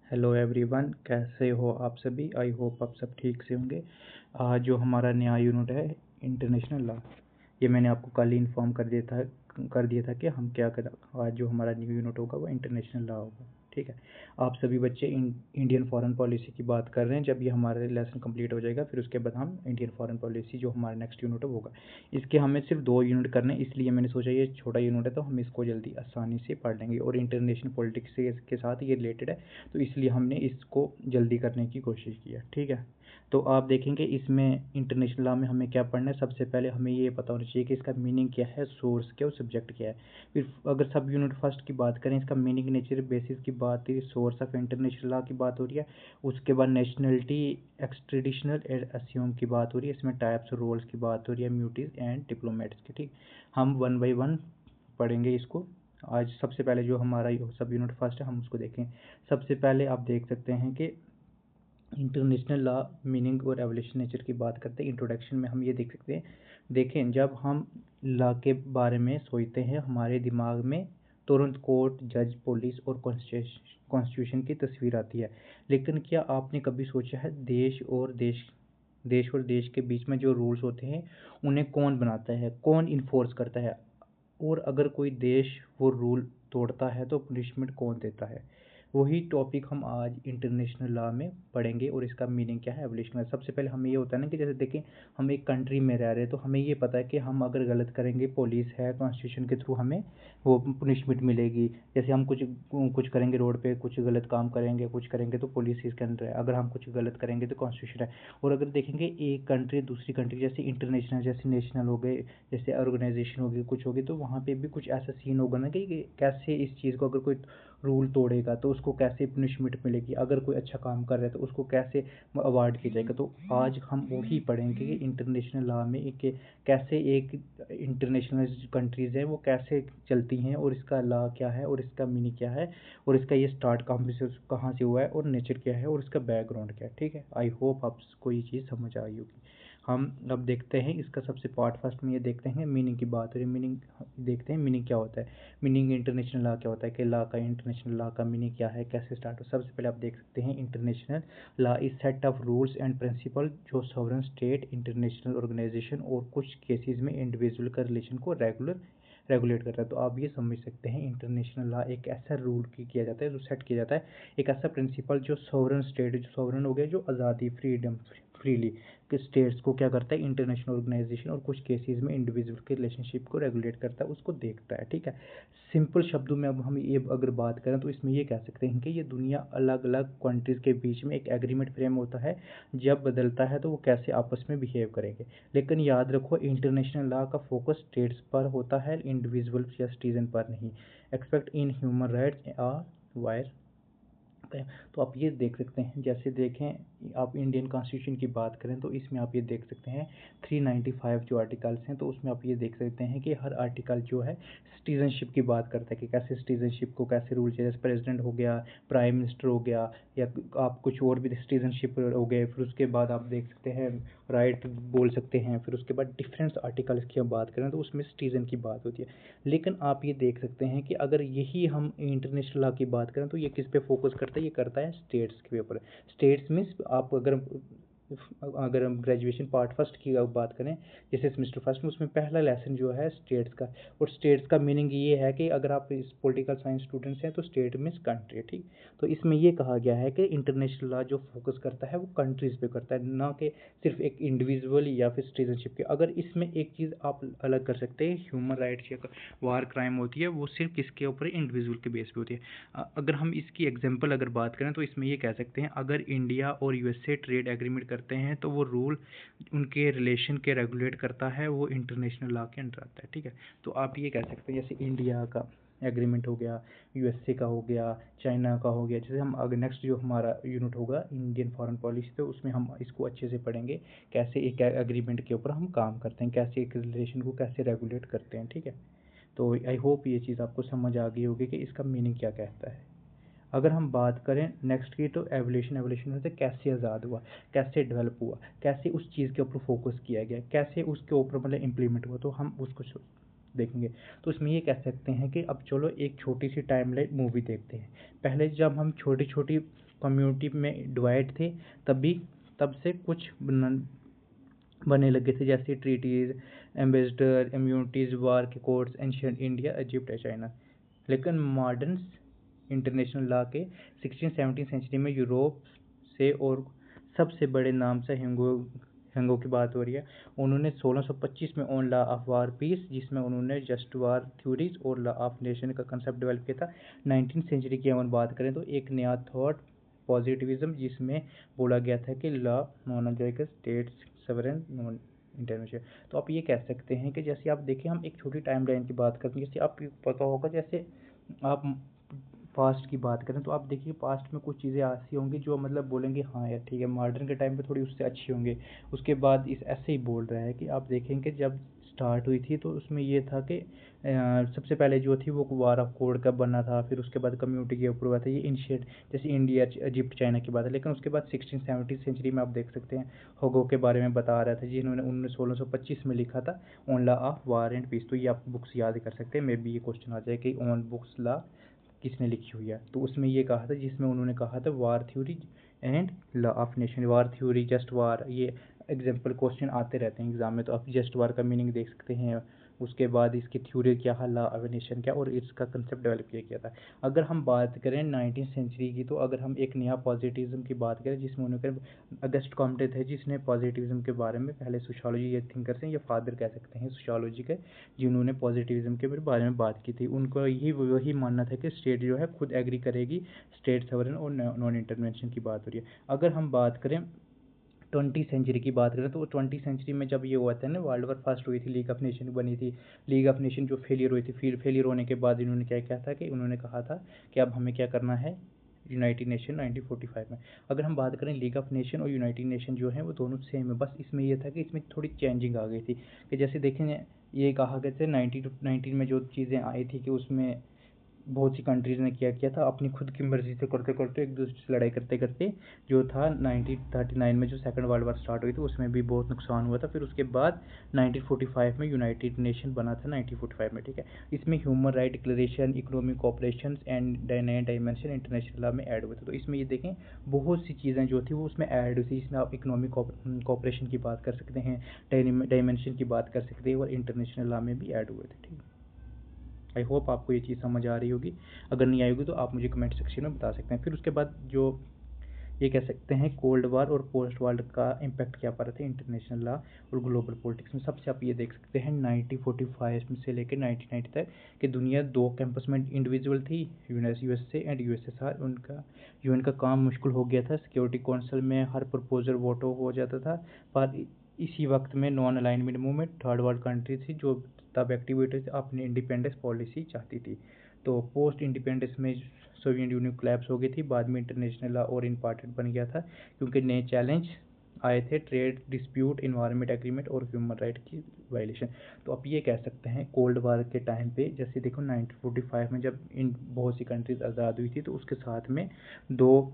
Hello everyone, कैसे हो आप सभी। आई होप आप सब ठीक से होंगे। आज जो हमारा नया यूनिट है इंटरनेशनल लॉ, ये मैंने आपको कल ही इन्फॉर्म कर दिया था कि हम क्या कर आज जो हमारा न्यू यूनिट होगा वो इंटरनेशनल लॉ होगा। ठीक है, आप सभी बच्चे इंडियन फॉरेन पॉलिसी की बात कर रहे हैं। जब ये हमारा लेसन कंप्लीट हो जाएगा फिर उसके बाद हम इंडियन फॉरेन पॉलिसी जो हमारा नेक्स्ट यूनिट है वो होगा। इसके हमें सिर्फ 2 यूनिट करने हैं, इसलिए मैंने सोचा ये छोटा यूनिट है तो हम इसको जल्दी आसानी से पढ़ लेंगे और इंटरनेशनल पॉलिटिक्स के साथ ये रिलेटेड है, तो इसलिए हमने इसको जल्दी करने की कोशिश की है। ठीक है, तो आप देखेंगे इसमें इंटरनेशनल लॉ में हमें क्या पढ़ना है। सबसे पहले हमें ये पता होना चाहिए कि इसका मीनिंग क्या है, सोर्स क्या है और सब्जेक्ट क्या है। फिर अगर सब यूनिट फर्स्ट की बात करें, इसका मीनिंग, नेचर, बेसिस की बात है, सोर्स ऑफ इंटरनेशनल लॉ की बात हो रही है। उसके बाद नेशनलिटी, एक्सट्रेडिशनल एस्यूम की बात हो रही है। इसमें टाइप्स और रोल्स की बात हो रही है, म्यूटीज एंड डिप्लोमेट्स की। ठीक, हम वन बाई वन पढ़ेंगे इसको। आज सबसे पहले जो हमारा सब यूनिट फर्स्ट है हम उसको देखें। सबसे पहले आप देख सकते हैं कि इंटरनेशनल लॉ मीनिंग और एवोल्यूशन नेचर की बात करते हैं। इंट्रोडक्शन में हम ये देख सकते हैं, देखें जब हम लॉ के बारे में सोचते हैं हमारे दिमाग में तुरंत कोर्ट, जज, पुलिस और कॉन्स्टिट्यूशन की तस्वीर आती है। लेकिन क्या आपने कभी सोचा है देश के बीच में जो रूल्स होते हैं उन्हें कौन बनाता है, कौन इन्फोर्स करता है, और अगर कोई देश वो रूल तोड़ता है तो पनिशमेंट कौन देता है। वही टॉपिक हम आज इंटरनेशनल लॉ में पढ़ेंगे और इसका मीनिंग क्या है, एवोल्यूशन। सबसे पहले हमें ये होता है ना कि जैसे देखें हम एक कंट्री में रह रहे हैं तो हमें ये पता है कि हम अगर गलत करेंगे, पुलिस है, कॉन्स्टिट्यूशन के थ्रू हमें वो पनिशमेंट मिलेगी। जैसे हम कुछ कुछ करेंगे, रोड पे कुछ गलत काम करेंगे, कुछ करेंगे तो पुलिस इसके अंदर है। अगर हम कुछ गलत करेंगे तो कॉन्स्टिट्यूशन है। और अगर देखेंगे एक कंट्री दूसरी कंट्री, जैसे इंटरनेशनल, जैसे नेशनल हो गए, जैसे ऑर्गेनाइजेशन होगी, कुछ होगी, तो वहाँ पे भी कुछ ऐसा सीन होगा ना कि कैसे इस चीज़ को, अगर कोई रूल तोड़ेगा तो उसको कैसे पनिशमेंट मिलेगी, अगर कोई अच्छा काम कर रहा है तो उसको कैसे अवार्ड किया जाएगा। तो आज हम वही पढ़ेंगे कि इंटरनेशनल लॉ में एक कैसे एक इंटरनेशनल कंट्रीज़ हैं वो कैसे चलती हैं और इसका लॉ क्या है और इसका मीनिंग क्या है और इसका ये स्टार्ट कहाँ से हुआ है और नेचर क्या है और इसका बैकग्राउंड क्या है। ठीक है, आई होप आपको ये चीज़ समझ आई होगी। हम अब देखते हैं इसका सबसे पार्ट फर्स्ट में ये देखते हैं मीनिंग की बात हो रही है। मीनिंग देखते हैं, मीनिंग क्या होता है, मीनिंग इंटरनेशनल लॉ क्या होता है, कि लॉ का, इंटरनेशनल लॉ का मीनिंग क्या है, कैसे स्टार्ट हो। सबसे पहले आप देख सकते हैं international law is set of rules and principle जो सॉवरेन स्टेट, इंटरनेशनल ऑर्गेनाइजेशन और कुछ केसेस में इंडिविजुअल का रिलेशन को रेगुलेट करता है। तो आप ये समझ सकते हैं इंटरनेशनल लॉ एक ऐसा रूल किया जाता है, जो सेट किया जाता है, एक ऐसा प्रिंसिपल जो सॉवरेन स्टेट, जो सॉवरेन हो गया, जो आज़ादी, फ्रीडम, फ्रीली कि स्टेट्स को क्या करता है, इंटरनेशनल ऑर्गेनाइजेशन और कुछ केसेस में इंडिविजुअल के रिलेशनशिप को रेगुलेट करता है, उसको देखता है। ठीक है, सिंपल शब्दों में अब हम ये अगर बात करें तो इसमें ये कह सकते हैं कि ये दुनिया अलग अलग कंट्रीज़ के बीच में एक एग्रीमेंट फ्रेम होता है। जब बदलता है तो वो कैसे आपस में बिहेव करेंगे। लेकिन याद रखो इंटरनेशनल लॉ का फोकस स्टेट्स पर होता है, इंडिविजुअल्स या सिटीजन पर नहीं। एक्सपेक्ट इन ह्यूमन राइट्स आ वायर। तो आप ये देख सकते हैं, जैसे देखें आप इंडियन कॉन्स्टिट्यूशन की बात करें तो इसमें आप ये देख सकते हैं 395 जो आर्टिकल्स हैं, तो उसमें आप ये देख सकते हैं कि हर आर्टिकल जो है सिटीजनशिप की बात करता है कि कैसे सिटीजनशिप को कैसे रूल चाहिए। जैसे प्रेसिडेंट हो गया, प्राइम मिनिस्टर हो गया, या आप कुछ और भी सिटीजनशिप हो गए। फिर उसके बाद आप देख सकते हैं राइट बोल सकते हैं। फिर उसके बाद डिफरेंट आर्टिकल्स की हम बात करें तो उसमें सिटीजन की बात होती है। लेकिन आप ये देख सकते हैं कि अगर यही हम इंटरनेशनल लॉ की बात करें तो ये किस पे फोकस करता है, ये करता है स्टेट्स के ऊपर। स्टेट्स मीन्स आप अगर हम ग्रेजुएशन पार्ट फर्स्ट की बात करें, जैसे सेमेस्टर फर्स्ट में, उसमें पहला लेसन जो है स्टेट्स का। और स्टेट्स का मीनिंग ये है कि अगर आप इस पॉलिटिकल साइंस स्टूडेंट्स हैं तो स्टेट मीन्स कंट्री। ठीक, तो इसमें ये कहा गया है कि इंटरनेशनल लॉ जो फोकस करता है वो कंट्रीज़ पे करता है, ना कि सिर्फ एक इंडिविजुअल या फिर सिटीजनशिप के। अगर इसमें एक चीज़ आप अलग कर सकते हैं, ह्यूमन राइट्स या वार क्राइम होती है वो सिर्फ किसके ऊपर, इंडिविजुअल के बेस पे होती है। अगर हम इसकी एग्जांपल अगर बात करें तो इसमें ये कह सकते हैं, अगर इंडिया और यूएसए ट्रेड एग्रीमेंट करते हैं तो वो रूल उनके रिलेशन के रेगुलेट करता है, वो इंटरनेशनल लॉ के अंडर आता है। ठीक है, तो आप ये कह सकते हैं जैसे इंडिया का एग्रीमेंट हो गया, यूएसए का हो गया, चाइना का हो गया। जैसे हम अगर नेक्स्ट जो हमारा यूनिट होगा इंडियन फॉरेन पॉलिसी, तो उसमें हम इसको अच्छे से पढ़ेंगे, कैसे एक एग्रीमेंट के ऊपर हम काम करते हैं, कैसे एक रिलेशन को कैसे रेगुलेट करते हैं। ठीक है, तो आई होप ये चीज़ आपको समझ आ गई होगी कि इसका मीनिंग क्या कहता है। अगर हम बात करें नेक्स्ट की तो एवोल्यूशन होता है, कैसे आज़ाद हुआ, कैसे डेवलप हुआ, कैसे उस चीज़ के ऊपर फोकस किया गया, कैसे उसके ऊपर मतलब इम्प्लीमेंट हुआ, तो हम उसको देखेंगे। तो इसमें ये कह सकते हैं कि अब चलो एक छोटी सी टाइमलाइन मूवी देखते हैं। पहले जब हम छोटी छोटी कम्युनिटी में डिवाइड थे, तब से कुछ बनने लगे थे, जैसे ट्रीटीज, एम्बेसडर, इम्यूनिटीज, वार के कोड्स, एंशियंट इंडिया, इजिप्ट या चाइना। लेकिन मॉडर्न इंटरनेशनल लॉ के 16-17 सेंचुरी में यूरोप से और सबसे बड़े नाम से हेंगो की बात हो रही है। उन्होंने 1625 में on law of war peace, जिसमें उन्होंने जस्ट वार थ्योरीज और लॉ ऑफ नेशन का कंसेप्ट डेवलप किया था। 19th सेंचुरी की हम बात करें तो एक नया थॉट पॉजिटिविज्म, जिसमें बोला गया था कि law monolithic states sovereign non international. तो आप ये कह सकते हैं कि जैसे आप देखें, हम एक छोटी टाइम लाइन की बात करते हैं, जैसे आपको पता होगा, जैसे आप पास्ट की बात करें तो आप देखिए पास्ट में कुछ चीज़ें ऐसी होंगी जो मतलब बोलेंगे हाँ यार ठीक है, मॉडर्न के टाइम पे थोड़ी उससे अच्छी होंगी। उसके बाद इस ऐसे ही बोल रहा है कि आप देखेंगे जब स्टार्ट हुई थी तो उसमें ये था कि सबसे पहले जो थी वो वार ऑफ कोड का बना था, फिर उसके बाद कम्युनिटी के ऊपर हुआ था, ये इनिशिएट जैसे इंडिया, इजिप्ट, चाइना की बात है। लेकिन उसके बाद 16-17 सेंचुरी में आप देख सकते हैं होगो के बारे में बता रहा था, जिन्होंने 1625 में लिखा था on law of war and peace. तो ये आप बुक्स याद कर सकते हैं, मे बी ये क्वेश्चन आ जाए कि ऑन बुक्स लॉ किसने लिखी हुई है। तो उसमें ये कहा था, जिसमें उन्होंने कहा था war theory and law of nation. War theory, just war, ये एग्जाम्पल क्वेश्चन आते रहते हैं एग्जाम में, तो आप जस्ट वार का मीनिंग देख सकते हैं। उसके बाद इसकी थ्योरी क्या है, लॉ ऑफ नेशन क्या, और इसका कंसेप्ट डेवलप किया गया था। अगर हम बात करें 19th सेंचुरी की, तो अगर हम एक नया पॉजिटिविज्म की बात करें, जिसमें उन्होंने अगस्ट कॉम्टे थे, जिसने पॉजिटिविज्म के बारे में पहले सोशियोलॉजी, ये थिंकर्स हैं, ये फादर कह सकते हैं सोशियोलॉजी के, जिन्होंने पॉजिटिविज्म के बारे में बात की थी। उनको यही वही मानना था कि स्टेट जो है खुद एग्री करेगी, स्टेट सवरन और नॉन इंटरवेंशन की बात हो रही है। अगर हम बात करें 20 सेंचुरी की बात करें, तो 20 सेंचुरी में जब ये हुआ था ना, वर्ल्ड वॉर फर्स्ट हुई थी, लीग ऑफ नेशन बनी थी। लीग ऑफ नेशन जो फेलियर हुई थी, फिर फेलियर होने के बाद इन्होंने क्या किया था कि उन्होंने कहा था कि अब हमें क्या करना है, यूनाइटेड नेशन 1945 में। अगर हम बात करें लीग ऑफ नेशन और यूनाइटेड नेशन जो है वो दोनों सेम है, बस इसमें ये था कि इसमें थोड़ी चेंजिंग आ गई थी, कि जैसे देखें ये कहा गया था 1919 में जो चीज़ें आई थी कि उसमें बहुत सी कंट्रीज़ ने क्या किया था, अपनी खुद की मर्जी से करते करते, एक दूसरे से लड़ाई करते करते, जो था 1939 में जो सेकंड वर्ल्ड वार स्टार्ट हुई थी, उसमें भी बहुत नुकसान हुआ था। फिर उसके बाद 1945 में यूनाइटेड नेशन बना था 1945 में, ठीक है। इसमें human right declaration, economic cooperation and नए डायमेंशन इंटरनेशनल लॉ में ऐड हुए थे। तो इसमें ये देखें बहुत सी चीज़ें जो थी वो उसमें ऐड हुई थी, इसमें आप इकोनॉमिक कोऑपरेशन की बात कर सकते हैं, डायमेंशन की बात कर सकते हैं, और इंटरनेशनल लॉ में भी ऐड हुए थे, ठीक है। आई होप आपको ये चीज़ समझ आ रही होगी। अगर नहीं आई होगी तो आप मुझे कमेंट सेक्शन में बता सकते हैं। फिर उसके बाद जो ये कह सकते हैं कोल्ड वार और पोस्ट वार का इम्पैक्ट क्या पड़ा था इंटरनेशनल लॉ और ग्लोबल पॉलिटिक्स में। सबसे आप ये देख सकते हैं 1945 में से लेकर 1990 तक कि दुनिया दो कैंपस में इंडिविजुअल थी, यूएसए एंड यूएसएसआर। उनका यूएन का काम मुश्किल हो गया था, सिक्योरिटी काउंसिल में हर प्रपोजल वोटो हो जाता था। पर इसी वक्त में non alignment movement, third world country थी जो तब एक्टिविटीज अपनी इंडिपेंडेंस पॉलिसी चाहती थी। तो पोस्ट इंडिपेंडेंस में सोवियत यूनियन कोलैप्स हो गई थी, बाद में इंटरनेशनल लॉ और इम्पॉर्टेंट बन गया था, क्योंकि नए चैलेंज आए थे, ट्रेड डिस्प्यूट, इन्वायरमेंट एग्रीमेंट और ह्यूमन राइट की वायलेशन। तो आप ये कह सकते हैं कोल्ड वार के टाइम पे, जैसे देखो 1945 में जब इन बहुत सी कंट्रीज आज़ाद हुई थी, तो उसके साथ में दो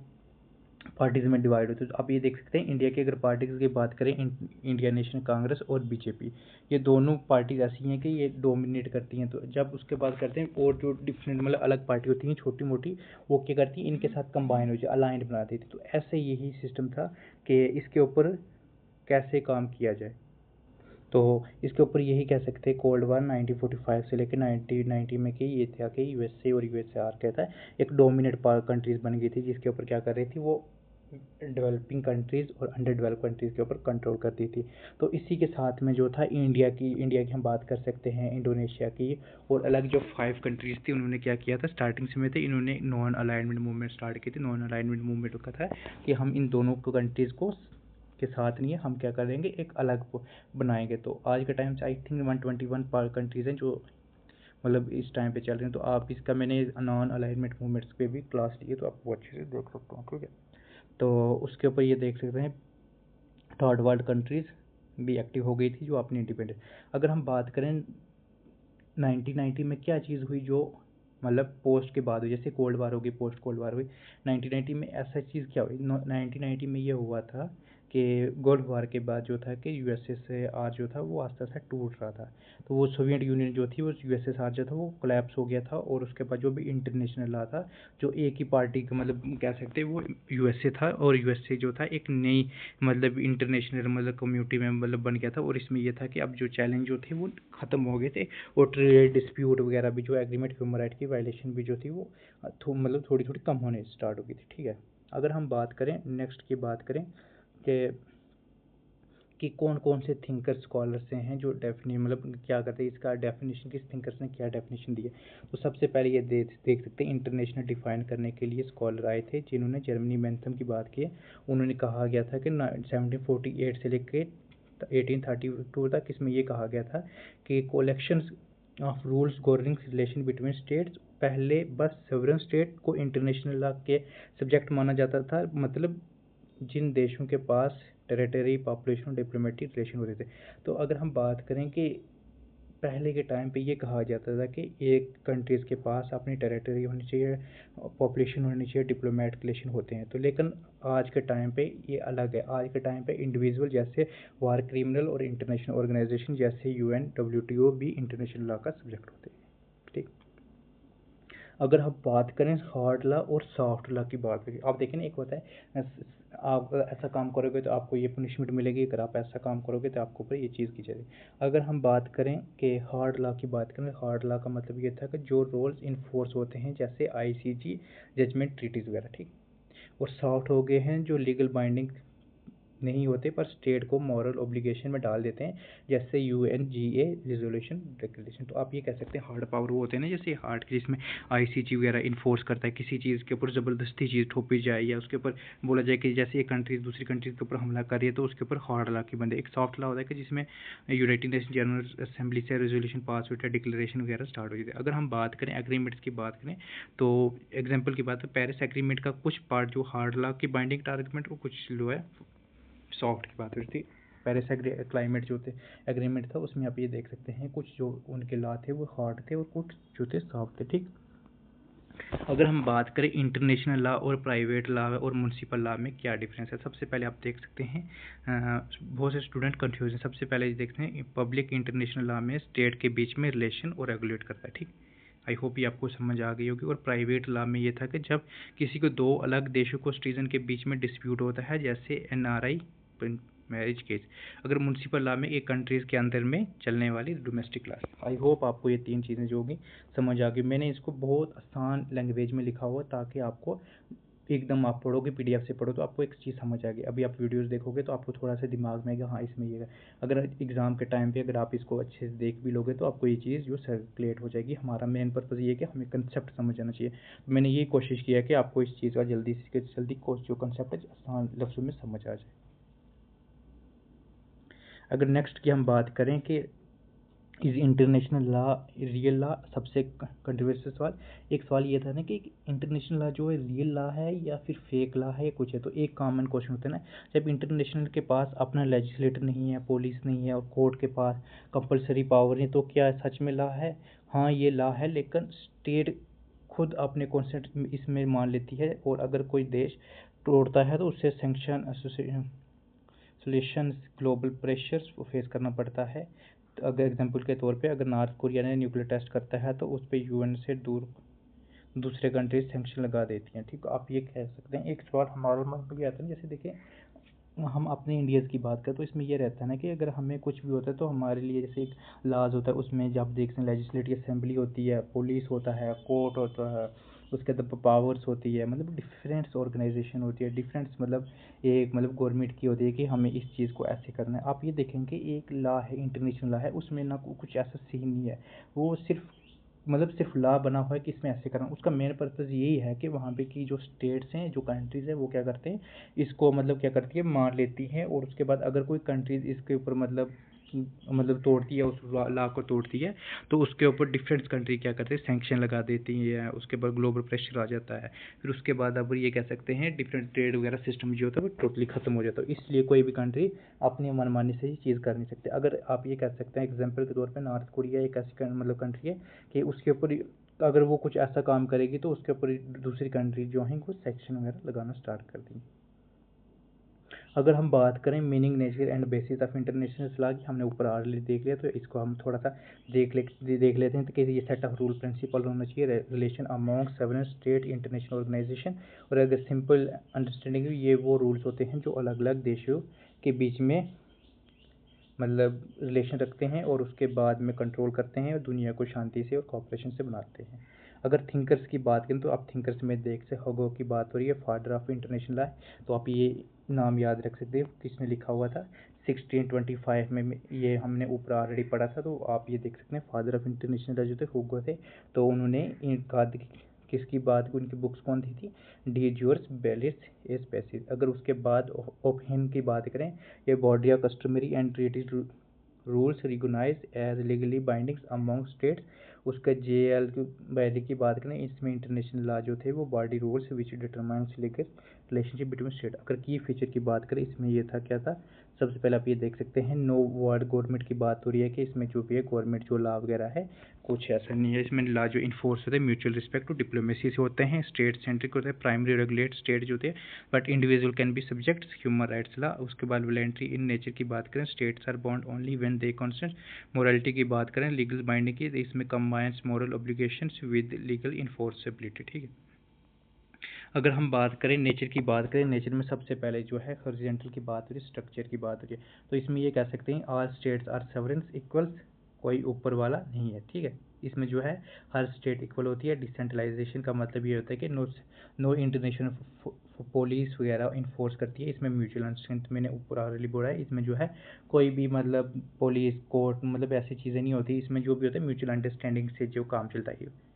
पार्टीज में डिवाइड होते हैं। तो आप ये देख सकते हैं इंडिया की अगर पार्टीज की बात करें, इंडियन नेशनल कांग्रेस और बीजेपी, ये दोनों पार्टीज ऐसी हैं कि ये डोमिनेट करती हैं। तो जब उसके बाद करते हैं और जो डिफरेंट मतलब अलग पार्टी होती हैं छोटी मोटी, वो क्या करती हैं, इनके साथ कंबाइन हो जाए, अलाइंड बना देती। तो ऐसे यही सिस्टम था कि इसके ऊपर कैसे काम किया जाए। तो इसके ऊपर यही कह सकते हैं कोल्ड वार 1945 से लेकर 1990 में कि ये था कि यूएसए और यूएसआर कहता है एक डोमिनेट कंट्रीज बन गई थी, जिसके ऊपर क्या कर रही थी, वो डेवलपिंग कंट्रीज और अंडर डेवलप कंट्रीज के ऊपर कंट्रोल करती थी। तो इसी के साथ में जो था इंडिया की हम बात कर सकते हैं, इंडोनेशिया की, और अलग जो 5 कंट्रीज थी उन्होंने क्या किया था, स्टार्टिंग से में थे इन्होंने नॉन अलाइनमेंट मूवमेंट स्टार्ट की थी। नॉन अलाइनमेंट मूवमेंट का था कि हम इन दोनों कंट्रीज को के साथ नहीं है, हम क्या करेंगे, एक अलग बनाएंगे। तो आज के टाइम से आई थिंक 121 कंट्रीज हैं जो मतलब इस टाइम पे चल रहे हैं। तो आप इसका मैंने नॉन अलाइनमेंट मूवमेंट्स पे भी क्लास ली है, तो आप वो अच्छे से देख सकते हो, ठीक है। तो उसके ऊपर ये देख सकते हैं थर्ड वर्ल्ड कंट्रीज भी एक्टिव हो गई थी जो अपनी इंडिपेंडेंट। अगर हम बात करें 1990 में क्या चीज़ हुई जो मतलब पोस्ट के बाद हुई, जैसे कोल्ड वार होगी, पोस्ट कोल्ड वार हुई, 1990 में ऐसा चीज़ क्या हुई, 1990 में ये हुआ था कि गोल्फ वार के बाद जो था कि यूएसएसआर जो था वो आस्ते आस्ते टूट रहा था। तो वो सोवियत यूनियन जो थी वो यूएसएसआर जो था वो कोलैप्स हो गया था, और उसके बाद जो भी इंटरनेशनल लॉ था, जो एक ही पार्टी का मतलब कह सकते हैं वो यूएसए था, और यूएसए जो था एक नई मतलब इंटरनेशनल मतलब कम्युनिटी में मतलब बन गया था। और इसमें ये था कि अब जो चैलेंज जो थे वो ख़त्म हो गए थे, और ट्रेड डिस्प्यूट वगैरह भी, जो एग्रीमेंट ह्यूमन राइट की वायलेशन भी जो थी वो मतलब थोड़ी थोड़ी कम होने स्टार्ट हो गई थी। ठीक है, अगर हम बात करें नेक्स्ट की बात करें कि कौन कौन से थिंकर स्कॉलर्स हैं जो मतलब क्या करते हैं, इसका डेफिनेशन किस थिंकर्स ने क्या डेफिनेशन दी है। तो सबसे पहले ये देख सकते हैं, इंटरनेशनल डिफाइन करने के लिए स्कॉलर आए थे जिन्होंने जर्मनी बेंथम की बात की है। उन्होंने कहा गया था कि 1748 से लेकर 1832 तक इसमें ये कहा गया था कि collection of rules governing relation between states, पहले बस सोवरेन स्टेट को इंटरनेशनल लॉ के सब्जेक्ट माना जाता था, मतलब जिन देशों के पास टेरिटरी, पॉपुलेशन और डिप्लोमेटिक रिलेशन होते थे। तो अगर हम बात करें कि पहले के टाइम पे ये कहा जाता था कि एक कंट्रीज़ के पास अपनी टेरिटरी होनी चाहिए, पॉपुलेशन होनी चाहिए, डिप्लोमेटिक रिलेशन होते हैं। तो लेकिन आज के टाइम पे ये अलग है। आज के टाइम पे इंडिविजुअल जैसे वार क्रिमिनल और इंटरनेशनल ऑर्गेनाइजेशन जैसे यूएन, डब्ल्यूटीओ भी इंटरनेशनल लॉ का सब्जेक्ट होते हैं। ठीक, अगर हम बात करें हार्ड लॉ और सॉफ्ट लॉ की बात करें, आप देखें ना, एक होता है आप ऐसा काम करोगे तो आपको ये पनिशमेंट मिलेगी, अगर आप ऐसा काम करोगे तो आपको ऊपर ये चीज़ की जाएगी। अगर हम बात करें कि हार्ड लॉ की बात करें, हार्ड लॉ का मतलब ये था कि जो रूल्स इन्फोर्स होते हैं जैसे आईसीजी जजमेंट ट्रीटीज़ वगैरह। ठीक, और सॉफ्ट हो गए हैं जो लीगल बाइंडिंग नहीं होते पर स्टेट को मॉरल ऑब्लिगेशन में डाल देते हैं, जैसे यूएनजीए रिजोल्यूशन डिक्लेरेशन। तो आप ये कह सकते हैं हार्ड पावर वो होते हैं ना, जैसे हार्ड के जिसमें आईसीजी वगैरह इन्फोर्स करता है, किसी चीज़ के ऊपर ज़बरदस्ती चीज़ थोपी जाए या उसके ऊपर बोला जाए कि जैसे एक कंट्री दूसरी कंट्री के ऊपर हमला कर रही है तो उसके ऊपर हार्ड लॉ की बंदे। एक सॉफ्ट लॉ होता है कि जिसमें यूनाइटेड नेशन जनरल असेंबली से रेजोल्यूशन पास होता है, डिक्लेरेशन वगैरह स्टार्ट हो जाती है। अगर हम बात करें एग्रीमेंट्स की बात करें तो एग्जाम्पल की बात है, पेरिस एग्रीमेंट का कुछ पार्ट जो हार्ड लॉ की बाइंडिंग आर्गुमेंट और कुछ जो है सॉफ्ट की बात हुई थी। पेरिस क्लाइमेट जो थे एग्रीमेंट था उसमें आप ये देख सकते हैं कुछ जो उनके लॉ थे वो हार्ड थे और कुछ जो थे सॉफ्ट थे। ठीक, अगर हम बात करें इंटरनेशनल लॉ और प्राइवेट लॉ और म्यूनसिपल लॉ में क्या डिफरेंस है, सबसे पहले आप देख सकते हैं बहुत से स्टूडेंट कंफ्यूज हैं। सबसे पहले देखते हैं पब्लिक इंटरनेशनल लॉ में स्टेट के बीच में रिलेशन और रेगुलेट करता है। ठीक, आई होप ये आपको समझ आ गई होगी। और प्राइवेट लॉ में ये था कि जब किसी को दो अलग देशों को सिटीजन के बीच में डिस्प्यूट होता है, जैसे एनआरआई मैरिज केस। अगर म्यूनसिपल लॉ में एक कंट्रीज़ के अंदर में चलने वाली डोमेस्टिक लॉ। आई होप आपको ये तीन चीज़ें जो होगी समझ आ गई। मैंने इसको बहुत आसान लैंग्वेज में लिखा हुआ ताकि आपको एकदम आप पढ़ोगे पीडीएफ से पढ़ो तो आपको एक चीज़ समझ आ गई। अभी आप वीडियोस देखोगे तो आपको थोड़ा सा दिमाग में आएगा, हाँ इसमें ये है। अगर एग्ज़ाम के टाइम पे अगर आप इसको अच्छे से देख भी लोगे तो आपको ये चीज़ जो सर्कुलेट हो जाएगी। हमारा मेन पर्पज़ ये है कि हमें कंसेप्ट समझ आना चाहिए। तो मैंने ये कोशिश किया है कि आपको इस चीज़ का जल्दी से जल्दी जो कंसेप्ट है आसान लफ्ज़ों में समझ आ जाए। अगर नेक्स्ट की हम बात करें कि is international law real law, सबसे कंट्रोवर्शियल सवाल। एक सवाल ये था ना कि इंटरनेशनल लॉ जो है रियल लॉ है या फिर फेक लॉ है या कुछ है। तो एक कॉमन क्वेश्चन होता है ना, जब इंटरनेशनल के पास अपना लेजिस्लेटर नहीं है, पुलिस नहीं है और कोर्ट के पास कंपलसरी पावर नहीं, तो क्या सच में लॉ है? हाँ ये लॉ है, लेकिन स्टेट खुद अपने कॉन्सेप्ट इसमें मान लेती है, और अगर कोई देश तोड़ता है तो उससे sanction association solutions global pressures को फेस करना पड़ता है। तो अगर एग्जांपल के तौर पे अगर नॉर्थ कोरिया ने न्यूक्लियर टेस्ट करता है तो उस पर यूएन से दूर दूसरे कंट्रीज सैंक्शन लगा देती हैं। ठीक, आप ये कह सकते हैं। एक सवाल हमारे मन में भी आता है, जैसे देखिए हम अपने इंडियाज़ की बात करें तो इसमें ये रहता है ना कि अगर हमें कुछ भी होता है तो हमारे लिए जैसे एक लाज होता है, उसमें जब देखते हैं लेजिस्लेटिव असेंबली होती है, पुलिस होता है, कोर्ट होता है, उसके अंदर पावर्स होती है, मतलब डिफरेंट ऑर्गेनाइजेशन होती है, डिफरेंट मतलब एक मतलब गवर्नमेंट की होती है कि हमें इस चीज़ को ऐसे करना है। आप ये देखेंगे एक लॉ है, इंटरनेशनल लॉ है, उसमें ना कुछ ऐसा सीन नहीं है। वो सिर्फ मतलब सिर्फ लॉ बना हुआ है कि इसमें ऐसे करना। उसका मेन पर्पज़ यही है कि वहाँ पे की जो स्टेट्स हैं, जो कंट्रीज़ हैं, वो क्या करते हैं, इसको मतलब क्या करती है, मान लेती हैं। और उसके बाद अगर कोई कंट्रीज़ इसके ऊपर मतलब तोड़ती है, उस लॉ को तोड़ती है, तो उसके ऊपर डिफरेंट कंट्री क्या करते हैं, सैंक्शन लगा देती है। उसके बाद ग्लोबल प्रेशर आ जाता है। फिर उसके बाद अब ये कह सकते हैं डिफरेंट ट्रेड वगैरह सिस्टम जो होता है वो टोटली ख़त्म हो जाता है। इसलिए कोई भी कंट्री अपनी मनमानी से ही चीज़ कर नहीं सकते। अगर आप ये कह सकते हैं एग्जाम्पल के तौर पर नॉर्थ कोरिया एक ऐसी मतलब कंट्री है कि उसके ऊपर अगर वो कुछ ऐसा काम करेगी तो उसके ऊपर दूसरी कंट्री जो हैं वो सेक्शन वगैरह लगाना स्टार्ट कर देंगी। अगर हम बात करें meaning, nature and bases of international law की, हमने ऊपर ऑलरेडी देख लिया, तो इसको हम थोड़ा सा देख लेते हैं। तो कि ये सेट ऑफ रूल प्रिंसिपल होना चाहिए, relation among sovereign state, international organisation. और अगर सिंपल अंडरस्टैंडिंग, ये वो रूल्स होते हैं जो अलग अलग देशों के बीच में मतलब रिलेशन रखते हैं और उसके बाद में कंट्रोल करते हैं और दुनिया को शांति से और कॉपरेशन से बनाते हैं। अगर थिंकर्स की बात करें तो आप थिंकर्स में देख से हगो की बात हो रही है, फादर ऑफ इंटरनेशनल लॉ। तो आप ये नाम याद रख सकते हो, किसने लिखा हुआ था 1625 में। ये हमने ऊपर ऑलरेडी पढ़ा था, तो आप ये देख सकते हैं फादर ऑफ इंटरनेशनल लॉ जो थे हुगो थे। तो उन्होंने किसकी बात, उनकी बुक्स कौन थी डी ज्यूर्स बेलिस ए स्पेसिस। अगर उसके बाद ओपहेम की बात करें, ये body of customary and treaty rules recognise as legally bindings among states. उसका जे एल की वैली की बात करें, इसमें इंटरनेशनल लॉ जो थे वो body rules which determines legal relationship between state. अगर की फीचर की बात करें, इसमें ये था क्या था, सबसे पहले आप ये देख सकते हैं नो वर्ड गवर्नमेंट की बात हो रही है कि इसमें जो भी है गवर्नमेंट जो लॉ वगैरह है कुछ ऐसा नहीं है। इसमें लॉ जो इन्फोर्स होते हैं म्यूचुअल रिस्पेक्ट और डिप्लोमेसी से होते हैं, स्टेट सेंट्रिक होते हैं, प्राइमरी रेगुलेट स्टेट जो होते हैं, but individual can be subject human rights law. उसके बाद वॉलंटरी इन नेचर की बात करें, states are bound only when they consent. Morality की बात करें, लीगल बाइंडिंग की, इसमें combines moral obligations with legal enforceability. ठीक है। अगर हम बात करें नेचर की बात करें, नेचर में सबसे पहले जो है हॉरिजॉन्टल की बात हो रही है, स्ट्रक्चर की बात हो रही है। तो इसमें ये कह सकते हैं all states are sovereign equals, कोई ऊपर वाला नहीं है। ठीक है। इसमें जो है हर स्टेट इक्वल होती है। डिसेंट्रलाइजेशन का मतलब ये होता है कि नो इंटरनेशनल पुलिस वगैरह इन्फोर्स करती है। इसमें म्यूचुअल अंडरस्टैंडिंग मैंने ऊपर ऑलरेडी बोला है, इसमें जो है कोई भी मतलब पुलिस कोर्ट मतलब ऐसी चीज़ें नहीं होती। इसमें जो भी होता है म्यूचुअल अंडरस्टैंडिंग से जो काम चलता है।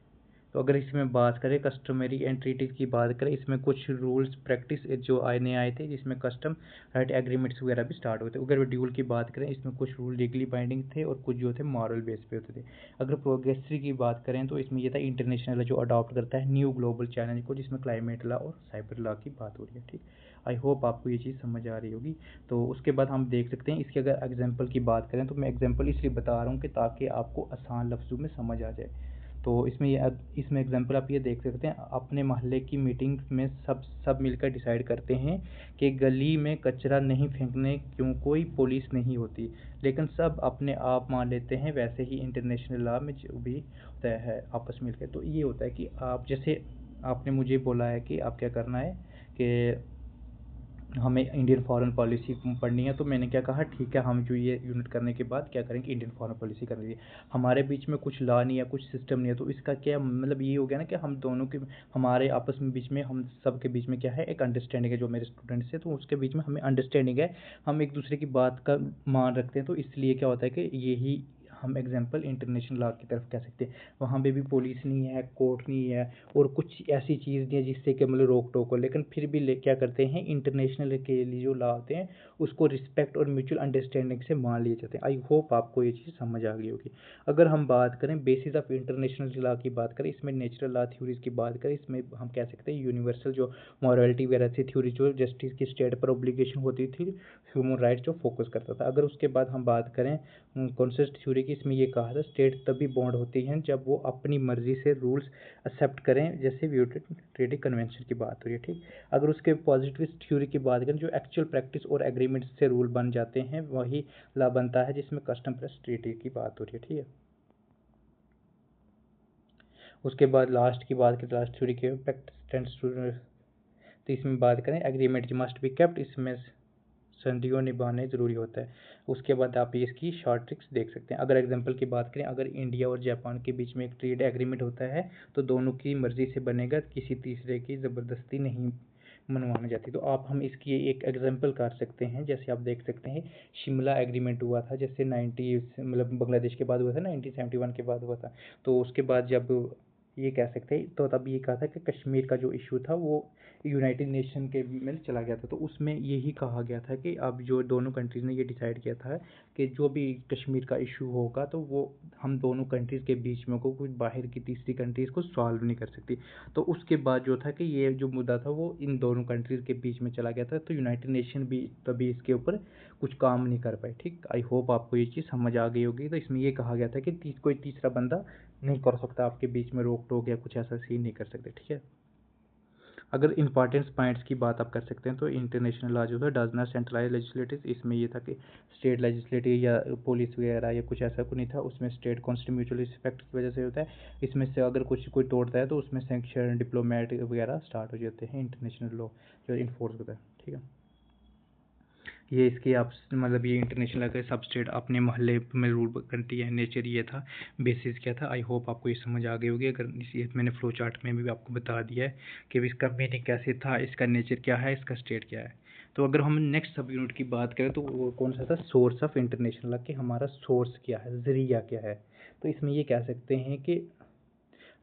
तो अगर इसमें बात करें कस्टमरी एंड ट्रीटीज की बात करें, इसमें कुछ रूल्स प्रैक्टिस जो नए आए थे जिसमें कस्टम राइट एग्रीमेंट्स वगैरह भी स्टार्ट हुए थे। अगर ड्यूल की बात करें, इसमें कुछ रूल लीगली बाइंडिंग थे और कुछ जो थे मॉरल बेस पे होते थे। अगर प्रोग्रेसरी की बात करें तो इसमें ये था इंटरनेशनल जो अडॉप्ट करता है न्यू ग्लोबल चैलेंज को, जिसमें क्लाइमेट लॉ और साइबर लॉ की बात हो रही है। ठीक, आई होप आपको ये चीज़ समझ आ रही होगी। तो उसके बाद हम देख सकते हैं इसके अगर एग्जाम्पल की बात करें, तो मैं एग्जाम्पल इसलिए बता रहा हूँ कि ताकि आपको आसान लफ्ज़ों में समझ आ जाए। तो इसमें एग्जांपल आप ये देख सकते हैं, अपने मोहल्ले की मीटिंग में सब मिलकर डिसाइड करते हैं कि गली में कचरा नहीं फेंकने, क्यों कोई पुलिस नहीं होती, लेकिन सब अपने आप मान लेते हैं। वैसे ही इंटरनेशनल लॉ में जो भी होता है आपस में मिलकर, तो ये होता है कि आप जैसे आपने मुझे बोला है कि आप क्या करना है कि हमें इंडियन फॉरेन पॉलिसी पढ़नी है, तो मैंने क्या कहा ठीक है, हम जो ये यूनिट करने के बाद क्या करेंगे, इंडियन फॉरेन पॉलिसी करनी है। हमारे बीच में कुछ लॉ नहीं है, कुछ सिस्टम नहीं है, तो इसका क्या मतलब ये हो गया ना कि हम दोनों के हमारे आपस में बीच में हम सब के बीच में क्या है, एक अंडरस्टैंडिंग है। जो मेरे स्टूडेंट्स हैं तो उसके बीच में हमें अंडरस्टैंडिंग है, हम एक दूसरे की बात का मान रखते हैं। तो इसलिए क्या होता है कि यही हम एग्जाम्पल इंटरनेशनल लॉ की तरफ कह सकते हैं। वहाँ पे भी पुलिस नहीं है, कोर्ट नहीं है और कुछ ऐसी चीज़ नहीं है जिससे कि मतलब रोक टोक हो, लेकिन फिर भी क्या करते हैं, इंटरनेशनल के लिए जो लॉ होते हैं उसको रिस्पेक्ट और म्यूचुअल अंडरस्टैंडिंग से मान लिए जाते हैं। आई होप आपको ये चीज़ समझ आ गई होगी। अगर हम बात करें बेसिस ऑफ इंटरनेशनल लॉ की बात करें, इसमें नेचुरल लॉ थ्योरीज की बात करें, इसमें हम कह सकते हैं यूनिवर्सल जो मॉरलिटी वगैरह थी थ्योरी, जो जस्टिस की स्टेट पर ऑब्लिगेशन होती थी, ह्यूमन राइट्स जो फोकस करता था। अगर उसके बाद हम बात करें कॉन्सेप्ट थ्योरी की, इसमें ये कहा था स्टेट तभी बॉन्ड होती हैं जब वो अपनी मर्जी से रूल्स एक्सेप्ट करें, जैसे ट्रेडिंग कन्वेंशन की बात हो रही है। ठीक, अगर उसके पॉजिटिव थ्योरी की बात करें, जो एक्चुअल प्रैक्टिस और एग्रीमेंट से रूल बन जाते हैं वही ला बनता है, जिसमें कस्टम प्लस ट्रीटी की बात हो रही है। ठीक है। उसके बाद लास्ट की बात करें, लास्ट थ्योरी के प्रैक्टिस, तो इसमें बात करें एग्रीमेंट मस्ट बी केप्ट, इसमें संधियों निभाने ज़रूरी होता है। उसके बाद आप इसकी शॉर्ट ट्रिक्स देख सकते हैं। अगर एग्जांपल की बात करें, अगर इंडिया और जापान के बीच में एक ट्रेड एग्रीमेंट होता है तो दोनों की मर्ज़ी से बनेगा, किसी तीसरे की ज़बरदस्ती नहीं मनवानी जाती। तो हम इसकी एक एग्जांपल कर सकते हैं, जैसे आप देख सकते हैं शिमला एग्रीमेंट हुआ था, जैसे 90 मतलब बांग्लादेश के बाद हुआ था, 1971 के बाद हुआ था। तो उसके बाद जब ये कह सकते हैं, तो तब ये कहा था कि कश्मीर का जो इशू था वो यूनाइटेड नेशन के में चला गया था। तो उसमें यही कहा गया था कि अब जो दोनों कंट्रीज़ ने ये डिसाइड किया था कि जो भी कश्मीर का इशू होगा तो वो हम दोनों कंट्रीज़ के बीच में को कुछ बाहर की तीसरी कंट्रीज़ को सॉल्व नहीं कर सकती। तो उसके बाद जो था कि ये जो मुद्दा था वो इन दोनों कंट्रीज़ के बीच में चला गया था, तो यूनाइटेड नेशन भी तभी इसके ऊपर कुछ काम नहीं कर पाए। ठीक, आई होप आपको ये चीज़ समझ आ गई होगी। तो इसमें ये कहा गया था कि कोई तीसरा बंदा नहीं कर सकता, आपके बीच में रोक टोक या कुछ ऐसा सीन नहीं कर सकते। ठीक है, अगर इंपॉर्टेंट पॉइंट्स की बात आप कर सकते हैं तो इंटरनेशनल लॉ जो है डज नॉट सेंट्रलाइज लेजिस्लेटिव, इसमें ये था कि स्टेट लेजिस्लेटिव या पुलिस वगैरह या कुछ ऐसा कुछ नहीं था, उसमें स्टेट कॉन्स्टिट्यूशन म्यूचुअल रिस्पेक्ट की वजह से होता है। इसमें से अगर कुछ कोई तोड़ता है तो उसमें सैंक्शन डिप्लोमेट वगैरह स्टार्ट हो जाते हैं, इंटरनेशनल लॉ जो इन्फोर्स होता है, ठीक है। ये इसके आप मतलब ये इंटरनेशनल अगर सब स्टेट अपने मोहल्ले में रूल करती है, नेचर ये था, बेसिस क्या था। आई होप आपको ये समझ आ गई होगी। अगर इसी मैंने फ्लो चार्ट में भी आपको बता दिया है कि इसका मीनिंग कैसे था, इसका नेचर क्या है, इसका स्टेट क्या है। तो अगर हम नेक्स्ट सब यूनिट की बात करें तो वो कौन सा था, सोर्स ऑफ इंटरनेशनल लॉ, कि हमारा सोर्स क्या है, जरिया क्या है। तो इसमें ये कह सकते हैं कि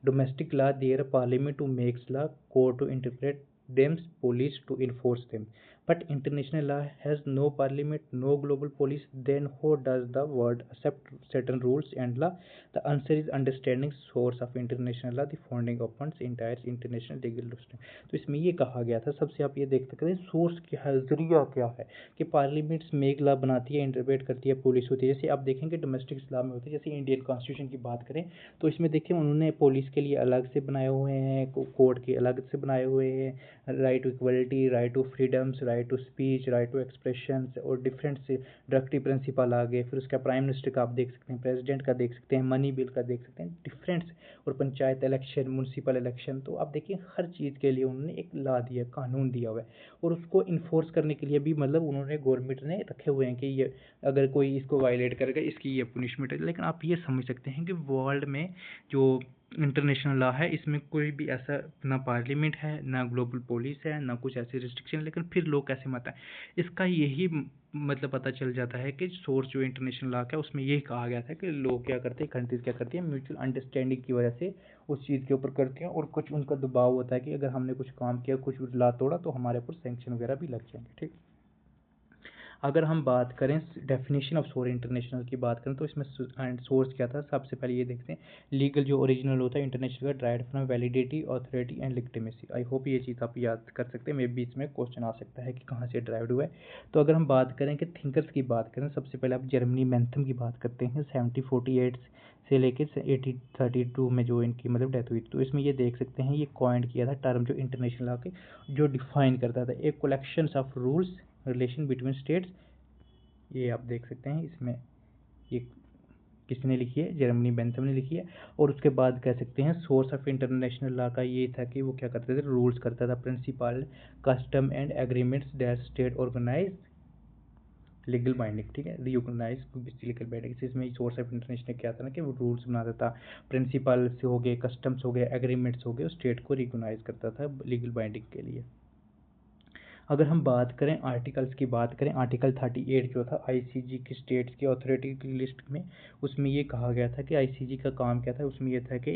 domestic law there parliament to makes law, court to interpret them, police to enforce them. But international law has no parliament, no global police. Then how does the world accept certain rules and law? The answer is understanding source of international law. The founding opens entire international legal system. तो इसमें ये कहा गया था, सबसे आप ये देख सकते हैं सोर्स क्या है, जरिया क्या है, कि पार्लियामेंट्स मेक लॉ बनाती है, इंटरप्रेट करती है, पुलिस होती है। जैसे आप देखेंगे डोमेस्टिक लॉ में होते हैं, जैसे इंडियन कॉन्स्टिट्यूशन की बात करें तो इसमें देखिए उन्होंने पुलिस के लिए अलग से बनाए हुए हैं, कोर्ट के अलग से बनाए हुए हैं, right to equality, right to freedoms, right to speech, right to expression, और डिफरेंट से डायरेक्टिव प्रिंसिपल आ गए। फिर उसका प्राइम मिनिस्टर का आप देख सकते हैं, प्रेसिडेंट का देख सकते हैं, मनी बिल का देख सकते हैं, डिफरेंट। और पंचायत इलेक्शन, म्यूनसिपल इलेक्शन, तो आप देखिए हर चीज़ के लिए उन्होंने एक लॉ दिया, कानून दिया हुआ है। और उसको इन्फोर्स करने के लिए भी मतलब उन्होंने गवर्नमेंट ने रखे हुए हैं कि ये अगर कोई इसको वायलेट करेगा इसकी ये पनिशमेंट है। लेकिन आप ये समझ सकते हैं कि वर्ल्ड में जो इंटरनेशनल लॉ है इसमें कोई भी ऐसा ना पार्लियामेंट है, ना ग्लोबल पुलिस है, ना कुछ ऐसी रिस्ट्रिक्शन, लेकिन फिर लोग कैसे मत है, इसका यही मतलब पता चल जाता है कि सोर्स जो इंटरनेशनल लॉ का है उसमें यही कहा गया था कि लोग क्या करते हैं, कंट्रीज क्या करती है, म्यूचुअल अंडरस्टैंडिंग की वजह से उस चीज़ के ऊपर करते हैं, और कुछ उनका दबाव होता है कि अगर हमने कुछ काम किया, कुछ लॉ तोड़ा तो हमारे ऊपर सैंक्शन वगैरह भी लग जाएंगे, ठीक। अगर हम बात करें डेफिनेशन ऑफ सोर्स इंटरनेशनल की बात करें तो इसमें सोर्स क्या था, सबसे पहले ये देखते हैं लीगल जो ओरिजिनल होता है इंटरनेशनल का, dried from validity, authority and legitimacy. I hope ये चीज़ आप याद कर सकते हैं, मे बी इसमें क्वेश्चन आ सकता है कि कहाँ से ड्राइव्ड हुआ है। तो अगर हम बात करें कि थिंकर्स की बात करें, सबसे पहले आप जर्मनी बेंथम की बात करते हैं, 1748 से लेकर 1832 में जो इनकी मतलब डेथ हुई। तो इसमें ये देख सकते हैं ये कॉइंड किया था टर्म जो इंटरनेशनल लॉ के, जो डिफाइन करता था एक collection of rules relation between states. ये आप देख सकते हैं इसमें ये किसने लिखी है, जर्मनी बेंथम ने लिखी है। और उसके बाद कह सकते हैं सोर्स ऑफ इंटरनेशनल लॉ का ये था कि वो क्या करते थे, रूल्स करता था, principle custom and agreements that state organise legal binding, ठीक है, रिकॉग्नाइज लीगल बाइंडिंग। इसमें सोर्स ऑफ इंटरनेशनल क्या था ना कि वो रूल्स बनाता था, प्रिंसिपल से हो गए, कस्टम्स हो गए, एग्रीमेंट्स हो गए, स्टेट को रिकॉग्नाइज करता था लीगल बाइंडिंग के लिए। अगर हम बात करें आर्टिकल्स की बात करें, आर्टिकल 38 जो था आईसीजी की स्टेट्स की अथॉरिटी की लिस्ट में, उसमें ये कहा गया था कि आईसीजी का काम क्या था, उसमें यह था कि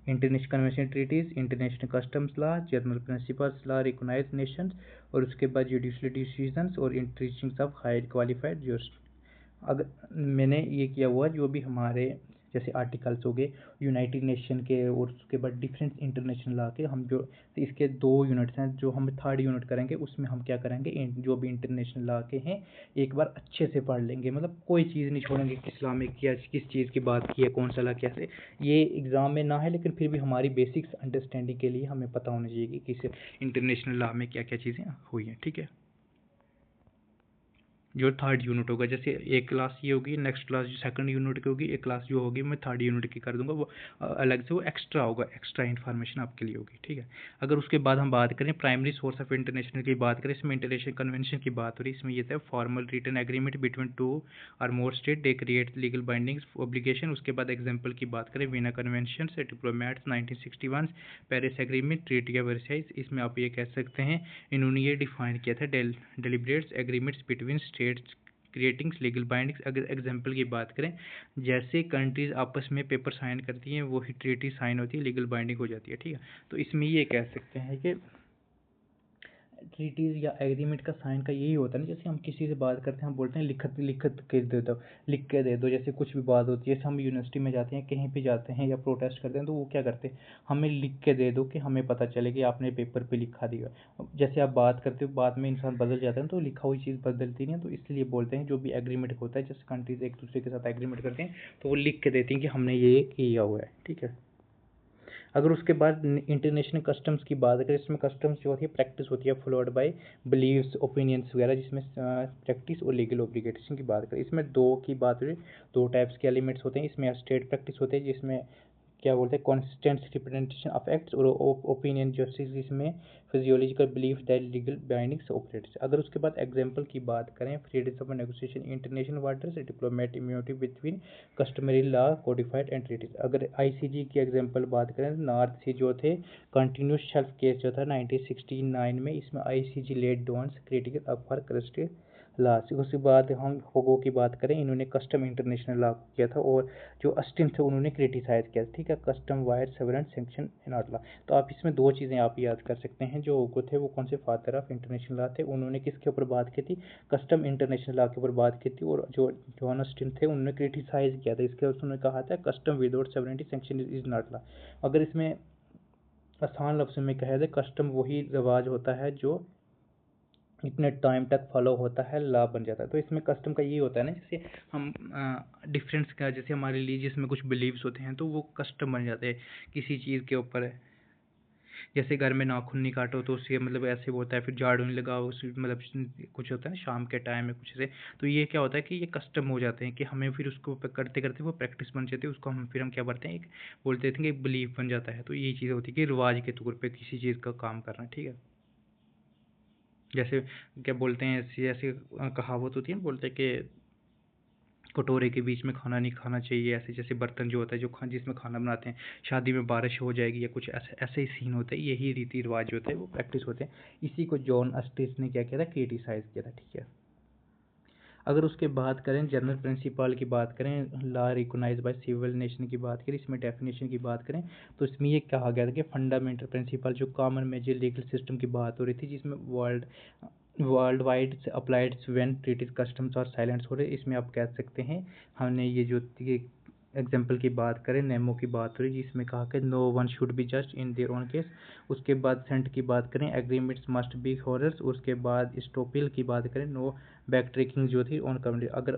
international convention treaties, international customs law, general principles law recognise nations, और उसके बाद जुडिशल डिसीजंस और teachings of higher qualified just. अगर मैंने ये किया हुआ जो भी हमारे जैसे आर्टिकल्स हो गए यूनाइटेड नेशन के, और उसके बाद डिफरेंट इंटरनेशनल लॉ के, हम जो तो इसके 2 यूनिट्स हैं, जो हम थर्ड यूनिट करेंगे उसमें हम क्या करेंगे, जो भी इंटरनेशनल लॉ के हैं एक बार अच्छे से पढ़ लेंगे, मतलब कोई चीज़ नहीं छोड़ेंगे कि इस्लामिक क्या किस चीज़ की बात की है, कौन सा लॉ कैसे। ये एग्ज़ाम में ना है लेकिन फिर भी हमारी बेसिक्स अंडरस्टैंडिंग के लिए हमें पता होना चाहिए कि किस इंटरनेशनल लॉ में क्या क्या चीज़ें हुई हैं, ठीक है। जो थर्ड यूनिट होगा, जैसे एक क्लास ये होगी, नेक्स्ट क्लास जो सेकंड यूनिट की होगी, एक क्लास जो होगी मैं थर्ड यूनिट की कर दूंगा, वो अलग से वो एक्स्ट्रा होगा, एक्स्ट्रा इन्फॉर्मेशन आपके लिए होगी, ठीक है। अगर उसके बाद हम बात करें प्राइमरी सोर्स ऑफ इंटरनेशनल की बात करें, इसमें इंटरनेशनल कन्वेंशन की बात हो रही है, इसमें ये था फॉर्मल रिटन एग्रीमेंट बिटवीन 2 और more state they create legal bindings obligation. उसके बाद एग्जाम्पल की बात करें, वीना कन्वेंशन से diplomats 1961, Paris agreement, treaty of Versailles. इसमें आप ये कह सकते हैं इन्होंने ये डिफाइन किया था deliberates agreements between states creating legal bindings. अगर एग्जाम्पल की बात करें, जैसे कंट्रीज आपस में पेपर साइन करती हैं वही ट्रीटी साइन होती है, लीगल बाइंडिंग हो जाती है, ठीक है। तो इसमें ये कह सकते हैं कि ट्रीटीज़ या एग्रीमेंट का साइन का यही होता है ना, जैसे हम किसी से बात करते हैं हम बोलते हैं लिखत लिखत के दे दो, लिख के दे दो, जैसे कुछ भी बात होती है, जैसे हम यूनिवर्सिटी में जाते हैं, कहीं पे जाते हैं या प्रोटेस्ट करते हैं तो वो क्या करते हैं, हमें लिख के दे दो कि हमें पता चले कि आपने पेपर पे लिखा दिया। जैसे आप बात करते हो बाद में इंसान बदल जाता है तो लिखा हुई चीज़ बदलती नहीं है, तो इसलिए बोलते हैं जो भी एग्रीमेंट होता है, जैसे कंट्रीज एक दूसरे के साथ एग्रीमेंट करते हैं तो वो लिख के देती हैं कि हमने ये किया हुआ है, ठीक है। अगर उसके बाद इंटरनेशनल कस्टम्स की बात करें, इसमें कस्टम्स जो होती है प्रैक्टिस होती है फॉलोड बाय बिलीव्स ओपिनियंस वगैरह, जिसमें प्रैक्टिस और लीगल ऑब्लिगेशन की बात करें। इसमें दो की बात करें, दो टाइप्स के एलिमेंट्स होते हैं इसमें। स्टेट प्रैक्टिस होते हैं जिसमें क्या बोलते हैं कॉन्सिस्टेंट रिप्रेजेंटेशन ऑफ एक्ट्स, और ओपिनियन जस्टिस जिसमें physiological belief that legal bindings operates. अगर उसके बाद एग्जांपल की बात करें, freedom of negotiation, international waters, diplomatic immunity between customary law codified and treaties. अगर आईसीजी की एग्जांपल बात करें, नॉर्थ सी जो थे कंटिन्यूस शेल्फ केस जो था 1969 में, इसमें ICJ led dons critical up for crusted last. उसके बाद हम होगो की बात करें, इन्होंने कस्टम इंटरनेशनल लॉ किया था, और जो अस्टिन थे उन्होंने क्रिटिसाइज किया, ठीक है, custom wire sovereign sanction not law. तो आप इसमें दो चीज़ें आप याद कर सकते हैं। जो होगो थे वो कौन से फादर ऑफ इंटरनेशनल लॉ थे, उन्होंने किसके ऊपर बात की थी, कस्टम इंटरनेशनल लॉ के ऊपर बात की थी। और जो जॉन अस्टिन थे उन्होंने क्रिटिसाइज किया था इसके, उन्होंने कहा था custom without sovereignty sanction is not law. अगर इसमें आसान लफ्ज़ों में कहा जाए, कस्टम वही रिवाज होता है जो इतने टाइम तक फॉलो होता है, लॉ बन जाता है। तो इसमें कस्टम का ये होता है ना, जैसे हम डिफरेंस का, जैसे हमारे रिलीजियस में कुछ बिलीव्स होते हैं तो वो कस्टम बन जाते हैं किसी चीज़ के ऊपर है। जैसे घर में नाखून नहीं काटो तो उससे मतलब ऐसे होता है, फिर झाड़ू नहीं लगाओ मतलब कुछ होता है ना शाम के टाइम में कुछ से। तो ये क्या होता है कि ये कस्टम हो जाते हैं कि हमें फिर उसको करते करते वो प्रैक्टिस बन जाती है, उसको हम क्या करते हैं, एक बोलते थे कि एक बिलीव बन जाता है। तो ये चीज़ होती है कि रिवाज के तौर पर किसी चीज़ का काम करना, ठीक है। जैसे क्या बोलते हैं, ऐसी ऐसी कहावत होती है ना, बोलते हैं कि कटोरे के बीच में खाना नहीं खाना चाहिए, ऐसे जैसे बर्तन जो होता है जो जिसमें खाना बनाते हैं, शादी में बारिश हो जाएगी या कुछ ऐसे ऐसे ही सीन होते हैं। यही रीति रिवाज होते हैं, वो प्रैक्टिस होते हैं। इसी को जॉन अस्टिस ने क्या किया था, क्रिटिसाइज किया था, ठीक है। अगर उसके बात करें जनरल प्रिंसिपल की बात करें, law recognise by civil nation की बात करें, इसमें डेफिनेशन की बात करें तो इसमें ये कहा गया था कि फंडामेंटल प्रिंसिपल जो कॉमन मेजर लीगल सिस्टम की बात हो रही थी, जिसमें world wide applied when treaties customs और साइलेंस हो रहे, इसमें आप कह सकते हैं हमने ये जो एग्जाम्पल की बात करें, नेमो की बात हो रही जिसमें कहा कि no one should be just in their own case. उसके बाद सेंट की बात करें, एग्रीमेंट्स मस्ट बी हॉरर्स। उसके बाद स्टोपिल की बात करें, नो बैक ट्रैकिंग जो थी ऑन कम्युनिटी। अगर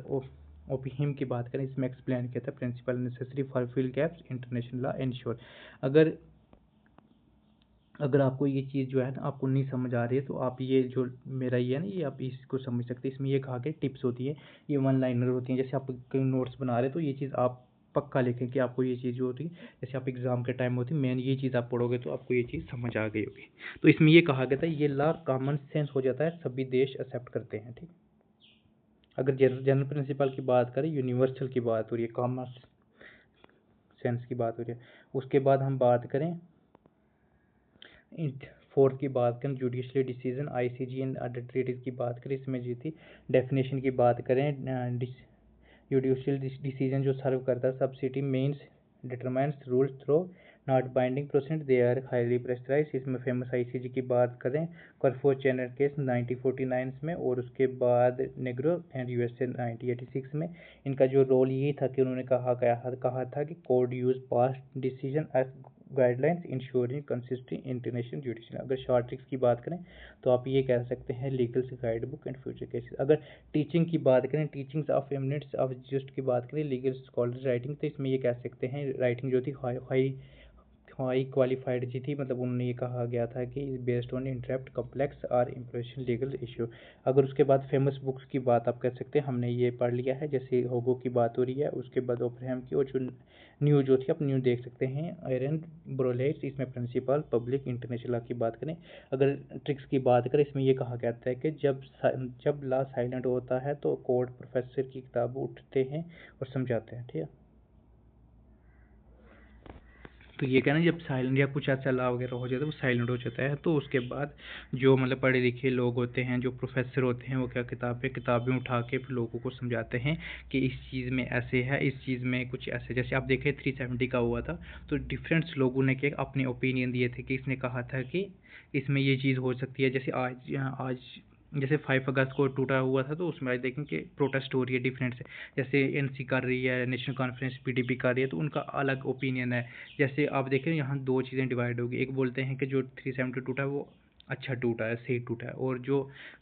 ओपिहिम की बात करें, इसमें एक्सप्लेन किया था principle necessary for fill gaps international law ensure. अगर आपको ये चीज़ जो है ना आपको नहीं समझ आ रही है, तो आप ये जो मेरा ये है ना, ये आप इसको समझ सकते हैं। इसमें ये कहा कि टिप्स होती है, ये वन लाइनर होती हैं। जैसे आप कोई नोट्स बना रहे हैं तो ये चीज़ आप पक्का लिखें कि आपको ये चीज़ जो होती है, जैसे आप एग्ज़ाम के टाइम होती है, मेन ये चीज़ आप पढ़ोगे तो आपको ये चीज़ समझ आ गई होगी। तो इसमें ये कहा गया था ये लॉ कॉमन सेंस हो जाता है, सभी देश एक्सेप्ट करते हैं, ठीक। अगर जनरल प्रिंसिपल की बात करें, यूनिवर्सल की बात हो रही है, कॉमन सेंस की बात हो रही है। उसके बाद हम बात करें फोर्थ की बात करें, judicially decision, ICJ and other treaties की बात करें, इसमें जो थी डेफिनेशन की बात करें, जुडिशियल डिसीजन जो सर्व करता है subsidy means determines rules through not binding percent, they are highly pressurise. इसमें फेमस आईसीजी की बात करें, करफोर चैनल केस 1949 में, और उसके बाद नेग्रो एंड यूएसए 1986 में। इनका जो रोल यही था कि उन्होंने कहा था कि code use past decision as guidelines ensuring consistent international judicial. अगर शॉर्ट ट्रिक्स की बात करें तो आप ये कह सकते हैं legal guide book and future cases. अगर टीचिंग की बात करें, teachings of eminence of just की बात करें, लीगल स्कॉलर राइटिंग, तो इसमें ये कह सकते हैं राइटिंग जो थी हाई क्वालिफाइड जी थी। मतलब उन्होंने ये कहा गया था कि बेस्ड ऑन इंटरेप्ट कम्प्लेक्स और इम्प्रेशन लीगल इशू। अगर उसके बाद फेमस बुक्स की बात आप कर सकते हैं, हमने ये पढ़ लिया है, जैसे होगो की बात हो रही है, उसके बाद ओब्राहम की, और जो न्यू जो थी आप न्यू देख सकते हैं आयरन ब्रोलेट, इसमें प्रिंसिपल पब्लिक इंटरनेशनल लॉ की बात करें। अगर ट्रिक्स की बात करें, इसमें ये कहा गया है कि जब लॉ साइलेंट होता है तो कोर्ट प्रोफेसर की किताब उठते हैं और समझाते हैं, ठीक है। तो ये कहना जब साइलेंट या कुछ ऐसा ला वगैरह हो जाता है वो साइलेंट हो जाता है, तो उसके बाद जो मतलब पढ़े लिखे लोग होते हैं, जो प्रोफेसर होते हैं, वो क्या किताबें उठा के फिर लोगों को समझाते हैं कि इस चीज़ में ऐसे है, इस चीज़ में कुछ ऐसे। जैसे आप देखें 370 का हुआ था, तो डिफरेंट्स लोगों ने क्या अपने ओपिनियन दिए थे कि इसने कहा था कि इसमें ये चीज़ हो सकती है। जैसे आज जैसे 5 अगस्त को टूटा हुआ था, तो उसमें आज देखें कि प्रोटेस्ट हो रही है डिफरेंट से। जैसे एनसी कर रही है, नेशनल कॉन्फ्रेंस पीडीपी कर रही है, तो उनका अलग ओपिनियन है। जैसे आप देखें यहाँ दो चीज़ें डिवाइड होगी, एक बोलते हैं कि जो 370 टूटा है वो अच्छा टूटा है, सही टूटा है, और जो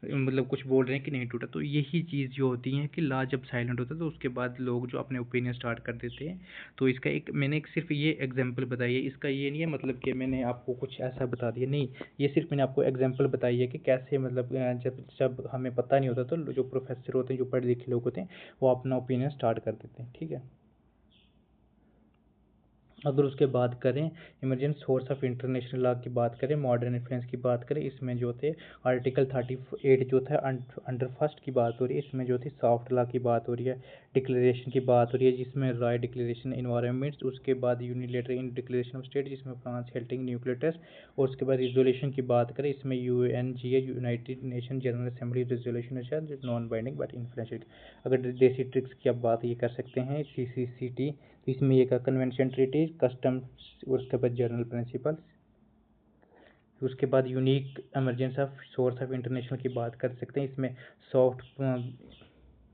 मतलब कुछ बोल रहे हैं कि नहीं टूटा। तो यही चीज़ जो होती है कि ला जब साइलेंट होता है तो उसके बाद लोग जो अपने ओपिनियन स्टार्ट कर देते हैं। तो इसका एक मैंने एक सिर्फ ये एग्जांपल बताई है, इसका ये नहीं है मतलब कि मैंने आपको कुछ ऐसा बता दिया, नहीं। ये सिर्फ मैंने आपको एग्जांपल बताई है कि कैसे मतलब जब जब हमें पता नहीं होता तो जो प्रोफेसर होते हैं, जो पढ़े लिखे लोग होते हैं, वो अपना ओपिनियन स्टार्ट कर देते हैं, ठीक है। अगर उसके बात करें emergent source of international law की बात करें, मॉडर्न इन्फ्लुएंस की बात करें, इसमें जो थे आर्टिकल 38 जो था अंडर फर्स्ट की बात हो रही है, इसमें जो थी सॉफ्ट लॉ की बात हो रही है, डिक्लेरेशन की बात हो रही है जिसमें रॉय डिक्लेरेशन इन्वायरमेंट्स, उसके बाद unilateral in declaration of state जिसमें फ्रांस हेल्टिंग न्यूक्लियर टेस्ट, और उसके बाद रिजोल्यूशन की बात करें, इसमें UNGA United nation general assembly resolution है जो नॉन बाइंडिंग बट इन्फ्लुएंशियल। अगर देसी ट्रिक्स की आप बात ये कर सकते हैं, CCCT, तो इसमें ये का कन्वेंशन ट्रीटी कस्टम्स, उसके बाद जर्नल प्रिंसिपल्स, उसके बाद unique emergence of source of international की बात कर सकते हैं, इसमें सॉफ्ट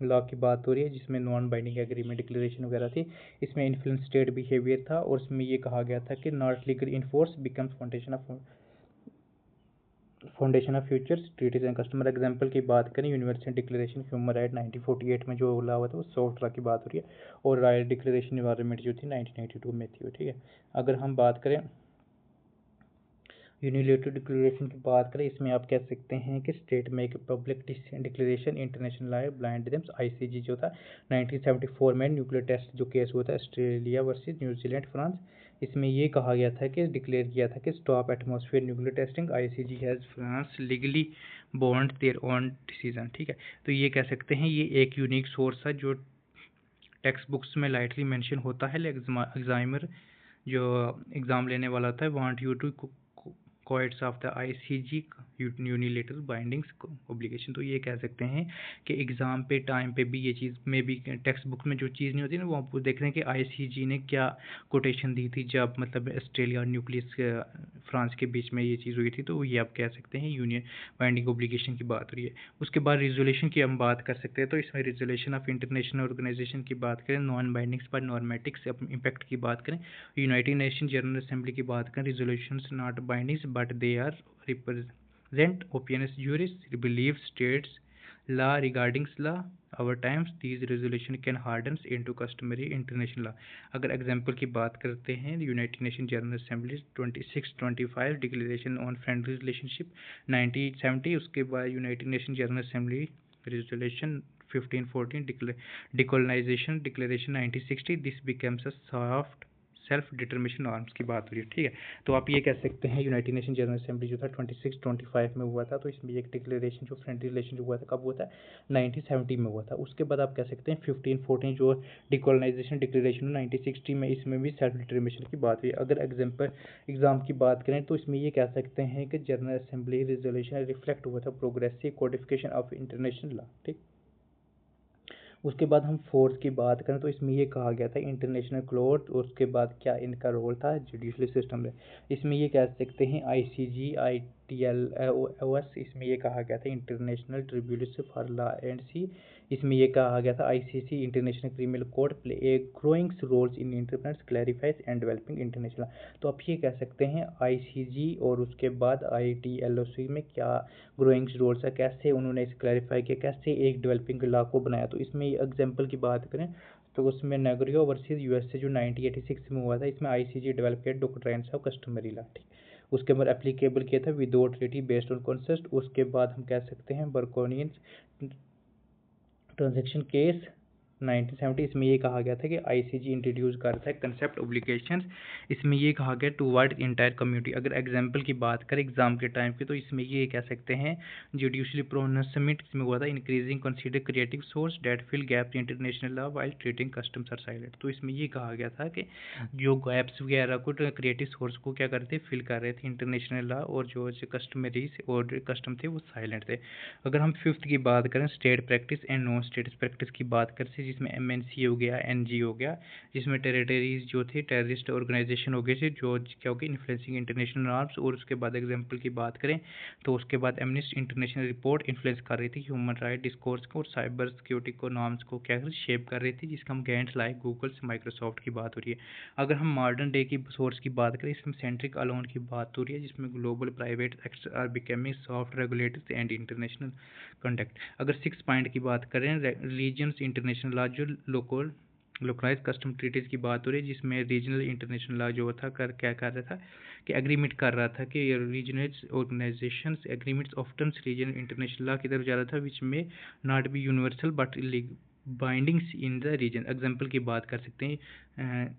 लॉ की बात हो रही है जिसमें नॉन बाइंडिंग एग्रीमेंट डिक्लेरेशन वगैरह थी, इसमें इन्फ्लुएंस स्टेट बिहेवियर था, और इसमें ये कहा गया था कि not legal enforce becomes foundation of futures treaties and customer. Example की बात करें, यूनिवर्सल डिक्लेरेशन ह्यूमन राइट 1948 में जो बोला हुआ था वो सॉफ्ट लॉ की बात हो रही है, और राइट डिक्लेरेशन इन्वायरमेंट जो थी 1982 में थी, ठीक है। अगर हम बात करें यूनिलेटरल डिक्लेरेशन की बात करें, इसमें आप कह सकते हैं कि state make public declaration international law blind RIMS, ICJ जो था 1974 में न्यूक्लियर टेस्ट जो केस हुआ था ऑस्ट्रेलिया वर्सेस न्यूजीलैंड फ्रांस, इसमें ये कहा गया था कि डिक्लेयर किया था कि stop atmosphere nuclear testing, ICJ has France legally bond their own decision, ठीक है। तो ये कह सकते हैं ये एक यूनिक सोर्स है जो टेक्स्ट बुक्स में लाइटली मेंशन होता है, लेकिन एग्जामिनर जो एग्ज़ाम लेने वाला था want you to quotes of the ICJ unilateral bindings obligation. तो ये कह सकते हैं कि एग्ज़ाम पे टाइम पे भी ये चीज़ में भी टेक्स्ट बुक में जो चीज़ नहीं होती ना, वो आपको देख रहे हैं कि ICJ ने क्या कोटेशन दी थी जब मतलब ऑस्ट्रेलिया और न्यूक्लियस फ्रांस के बीच में ये चीज़ हुई थी। तो ये आप कह सकते हैं यूनियन बाइंडिंग ऑब्लिगेशन की बात हो रही है। उसके बाद रिजोल्यूशन की हम बात कर सकते हैं, तो इसमें रिजोल्यूशन ऑफ इंटरनेशनल ऑर्गेनाइजेशन की बात करें, नॉन बाइंडिंग्स पर नॉर्मेटिक्स इम्पैक्ट की बात करें, यूनाइटेड नेशन जनरल असेंबली की बात करें, resolutions not bindings but they are represent opinio juris believe states law regarding law our times these resolution can hardens into customary international law। अगर example की बात करते हैं, United nation general assembly 2625 declaration on friendly relationship 1970, उसके बाद United nation general assembly resolution 1514 decolonisation declaration 1960, this becomes a soft self determination norms की बात हो रही है, ठीक है। तो आप ये कह सकते हैं यूनाइटेड नेशन जनरल असेंबली जो था 2625 में हुआ था, तो इसमें एक डिक्लेरेशन जो फ्रेंडली रिलेशन जो हुआ था कब हुआ था, 1970 में हुआ था। उसके बाद आप कह सकते हैं 1514 जो डिकोलोनाइजेशन डिक्लेरेशन 1960 में, इसमें भी सेल्फ डिटर्मिनेशन की बात हुई। अगर एग्जाम की बात करें तो इसमें ये कह सकते हैं कि जनरल असेंबली रिजोल्यूशन रिफ्लेक्ट हुआ था progressive codification of international law, ठीक। उसके बाद हम फोर्थ की बात करें तो इसमें ये कहा गया था इंटरनेशनल कोर्ट, उसके बाद क्या इनका रोल था जुडिशल सिस्टम में, इसमें ये कह सकते हैं ICJ ITLOS, इसमें ये कहा गया था international tribunal for law and sea, इसमें ये कहा गया था ICC international criminal court play a growing roles in interprets clarifies and developing international. तो आप ये कह सकते हैं ICJ और उसके बाद ITLOC में क्या ग्रोइंग रोल्स है, कैसे उन्होंने इसे क्लैरिफाई किया, कैसे एक डेवलपिंग लॉ को बनाया। तो इसमें एग्जांपल की बात करें तो उसमें नेगरियो वर्सेस USA जो 1986 में हुआ था, इसमें ICJ डेवलप किया डॉक्ट्राइन्स ऑफ कस्टमरी लॉ, ठीक। उसके बाद एप्लीकेबल किया था without treaty based on concept. उसके बाद हम कह सकते हैं बर्कोनियन ट्रांजैक्शन केस 1970, इसमें ये कहा गया था कि ICJ इंट्रोड्यूस करता है कंसेप्ट ऑब्लिगेशंस, इसमें ये कहा गया टूवर्ड इंटायर कम्युनिटी। अगर एग्जांपल की बात करें एग्जाम के टाइम पे तो इसमें ये कह सकते हैं जुडिशली प्रोनाउंसमेंट इसमें हुआ था increasing consider creative source that fill gap international law while treating customs are silent. तो इसमें ये कहा गया था कि जो गैप्स वगैरह को क्रिएटिव सोर्स को क्या करते फिल कर रहे थे इंटरनेशनल लॉ, और जो कस्टमरीज और कस्टम थे वो साइलेंट थे। अगर हम फिफ्थ की बात करें state practice and non state practice की बात करें, जिसमें MNC हो गया, NG हो गया, जिसमें टेरिटरीज जो थे टेररिस्ट ऑर्गेनाइजेशन हो गए थे जो क्या हो गया इन्फ्लुएंसिंग इंटरनेशनल नॉर्म्स। और उसके बाद एग्जाम्पल की बात करें तो उसके बाद एमनेस्टी इंटरनेशनल रिपोर्ट इन्फ्लुएंस कर रही थी ह्यूमन राइट डिस्कोर्स को और साइबर सिक्योरिटी को नॉर्म्स को क्या शेप कर रही थी, जिसका हम गैंट्स लाइक गूगल से माइक्रोसॉफ्ट की बात हो रही है। अगर हम मॉडर्न डे की सोर्स की बात करें इसमें सेंट्रिक अलोन की बात हो रही है, जिसमें global private acts are becoming soft regulators and international conduct. अगर 6 पॉइंट की बात करें रिलीजन्स इंटरनेशनल लॉ जो लोकलाइज कस्टम ट्रीटीज की बात हो रही है, जिसमें रीजनल इंटरनेशनल लॉ जो था क्या कर रहा था कि एग्रीमेंट कर रहा था कि regional organisations agreements often regional international law की तरफ जा रहा था which may not be universal but bindings in the region. Example की बात कर सकते हैं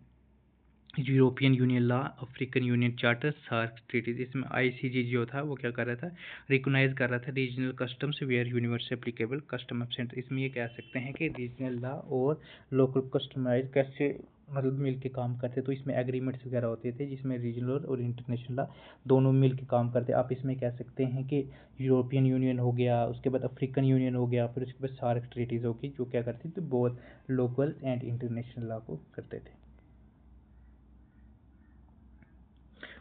European Union law, African Union charter, SAARC treaties. इसमें ICJ जो था वो क्या कर रहा था रिकोगनाइज कर रहा था regional customs where universal applicable custom absent. इसमें ये कह सकते हैं कि रीजनल लॉ और लोकल कस्टमाइज कैसे मतलब मिल के काम करते, तो इसमें एग्रीमेंट्स वगैरह होते थे जिसमें रीजनल और इंटरनेशनल लॉ दोनों मिल के काम करते। आप इसमें कह सकते हैं कि यूरोपियन यूनियन हो गया, उसके बाद अफ्रीकन यूनियन हो गया, फिर उसके बाद सार्क ट्रीटीज होगी जो क्या करती थी both local and international law को करते थे।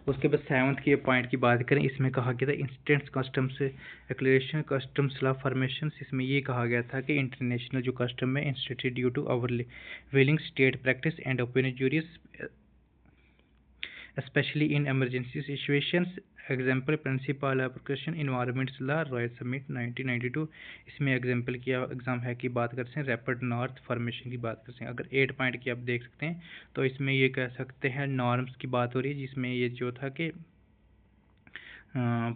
उसके बाद 7th की पॉइंट की बात करें इसमें कहा गया था instant customs acceleration customs law formation. इसमें ये कहा गया था कि इंटरनेशनल जो कस्टम है institute due to our willing state practice and opinion juris especially in emergency situations। Example principle application environments law Rio summit 1992। इसमें एग्जाम्पल की एग्जाम है की बात करते हैं रैपिड नॉर्थ फॉर्मेशन की बात करते हैं। अगर 8 पॉइंट की आप देख सकते हैं तो इसमें ये कह सकते हैं नॉर्म्स की बात हो रही है, जिसमें ये जो था कि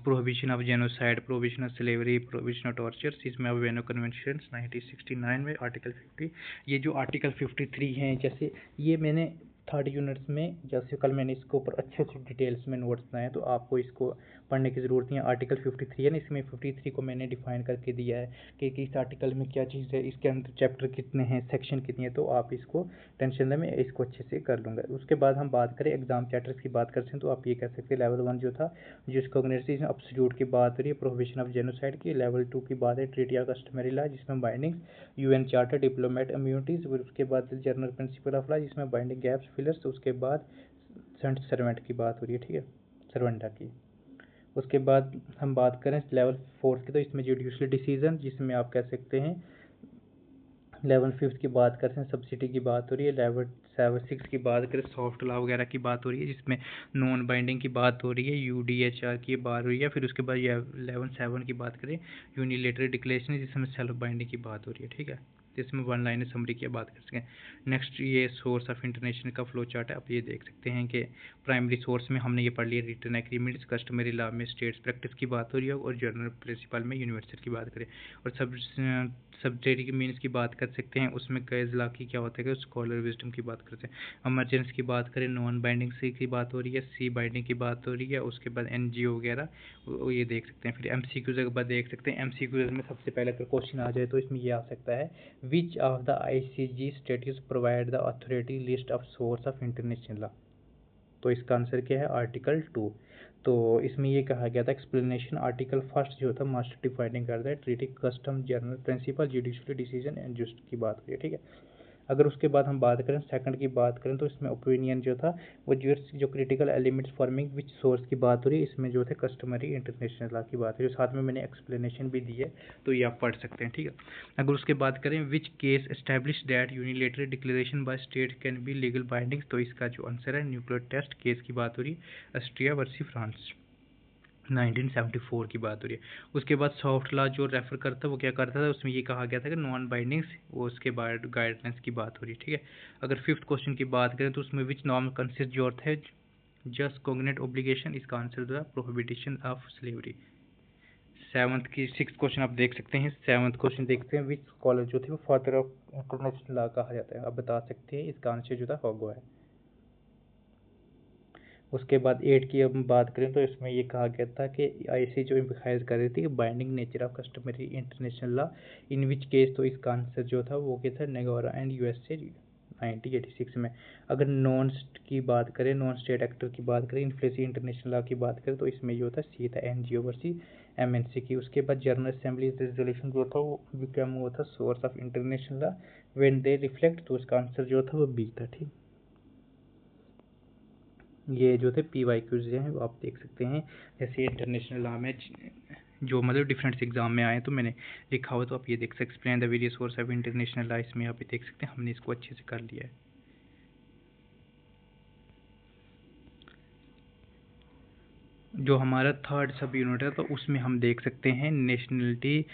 prohibition of genocide, prohibition of slavery, prohibition of tortures. इसमें अब वेनो कन्वेंशन 1969 में आर्टिकल 50। ये जो आर्टिकल 53 हैं जैसे ये मैंने 3rd यूनिट्स में जैसे कल मैंने इसके ऊपर अच्छे से डिटेल्स में नोट्स बनाए तो आपको इसको पढ़ने की ज़रूरत नहीं है। आर्टिकल 53 है ना, इसमें 53 को मैंने डिफाइन करके दिया है कि इस आर्टिकल में क्या चीज़ है, इसके अंदर चैप्टर कितने हैं, सेक्शन कितनी है, तो आप इसको टेंशन लें मैं इसको अच्छे से कर लूँगा। उसके बाद हम बात करें एग्जाम चैप्टर्स की बात करते हैं तो आप ये कह सकते हैं लेवल 1 जो था जिसको ऑर्गेनाइजेशन अब्सोल्यूट की बात हो रही है प्रोहिबिशन ऑफ जेनोसाइड की। लेवल 2 की बात है ट्रीटी ऑफ कस्टमरी लॉ जिसमें bindings UN charter diplomat immunities. उसके बाद जनरल प्रिंसिपल ऑफ लॉ जिसमें बाइंडिंग गैप्स फिलर्स। उसके बाद सर्वेंट की बात हो रही है, ठीक है, सर्वेंटा की। उसके बाद हम बात करें लेवल 4 की तो इसमें जुडिशियल डिसीजन जिसमें आप कह सकते हैं लेवल 5 की बात करते हैं सब्सिडी की बात हो रही है। लेवल 6 की बात करें सॉफ्ट लॉ वगैरह की बात हो रही है जिसमें नॉन बाइंडिंग की बात हो रही है, UDHR की बात हो रही है। फिर उसके बाद लेवल 7 की बात करें यूनिलेटरल डिक्लेरेशन जिसमें सेल्फ बाइंडिंग की बात हो रही है, ठीक है, जिसमें 1 लाइन समरी की बात कर सकें। नेक्स्ट ये सोर्स ऑफ इंटरनेशनल का फ्लो चार्ट है। आप ये देख सकते हैं कि प्राइमरी सोर्स में हमने ये पढ़ लिया रिटर्न एग्रीमेंट्स, कस्टमरी लॉ में स्टेट्स प्रैक्टिस की बात हो रही है और जनरल प्रिंसिपल में यूनिवर्सल की बात करें। और सब्सिडी मीन्स की बात कर सकते हैं उसमें केस लॉ की क्या होता है कि स्कॉलर विजडम की बात करते हैं। इमरजेंसी की बात करें नॉन बाइंडिंग सी की बात हो रही है, सी बाइंडिंग की बात हो रही है। उसके बाद NGO वगैरह वो ये देख सकते हैं। फिर MCQ के बाद देख सकते हैं MCQ में सबसे पहले अगर क्वेश्चन आ जाए तो इसमें ये आ सकता है which of the ICJ states provide the authority list of source of international law. तो इसका आंसर क्या है आर्टिकल 2। तो इसमें ये कहा गया था एक्सप्लेनेशन आर्टिकल 1 जो था मास्टर डिफाइनिंग करता है treaty custom general principle judicial decision and just की बात हुई है, ठीक है। अगर उसके बाद हम बात करें सेकंड की बात करें तो इसमें ओपिनियन जो था वो जो critical elements forming which source की बात हो रही है, इसमें जो थे कस्टमरी इंटरनेशनल लॉ की बात है जो साथ में मैंने एक्सप्लेनेशन भी दी है तो ये आप पढ़ सकते हैं, ठीक है। अगर उसके बात करें which case establish that unilateral declaration by state can be legal binding, तो इसका जो आंसर है न्यूक्लियर टेस्ट केस की बात हो रही है ऑस्ट्रिया वर्सेस फ्रांस 1974 की बात हो रही है। उसके बाद सॉफ्ट लॉ जो रेफर करता है वो क्या करता था उसमें ये कहा गया था कि नॉन बाइंडिंग्स वो उसके बाद गाइडलाइंस की बात हो रही है, ठीक है। अगर 5th क्वेश्चन की बात करें तो उसमें विच नॉर्म कंसिस्ट जो है जस्ट कॉग्निट ऑब्लिगेशन, इसका आंसर जो है prohibition of slavery. 6th question आप देख सकते हैं। 7th क्वेश्चन देखते हैं विच स्कॉलर जो थे वो फादर ऑफ इंटरनेशनल लॉ कहा जाता है, आप बता सकते हैं इसका आंसर जो था होगो है। उसके बाद 8 की हम बात करें तो इसमें ये कहा गया था कि ICJ जो एम्फसाइज कर रही थी कि binding nature of customary international law in which case, तो इसका आंसर जो था वो क्या था नेगोरा एंड USA 1986 में। अगर नॉन की बात करें, नॉन स्टेट एक्टर की बात करें, इन्फ्लेसी इंटरनेशनल लॉ की बात करें, तो इसमें जो होता है सी था NGO वर्सी MNC की। उसके बाद जनरल असेंबली रेजोल्यूशन जो था वो बिकम हुआ था source of international law when they reflect, तो उसका आंसर जो था वो बी था। ठीक, ये जो थे PYQs हैं वो आप देख सकते हैं, जैसे इंटरनेशनल लॉ में जो मतलब डिफरेंट एग्जाम में आए तो मैंने लिखा हुआ, तो आप ये देख सकते, explain the various source of international law, इसमें आप देख सकते हैं हमने इसको अच्छे से कर लिया है। जो हमारा थर्ड सब यूनिट है तो उसमें हम देख सकते हैं नेशनलिटी,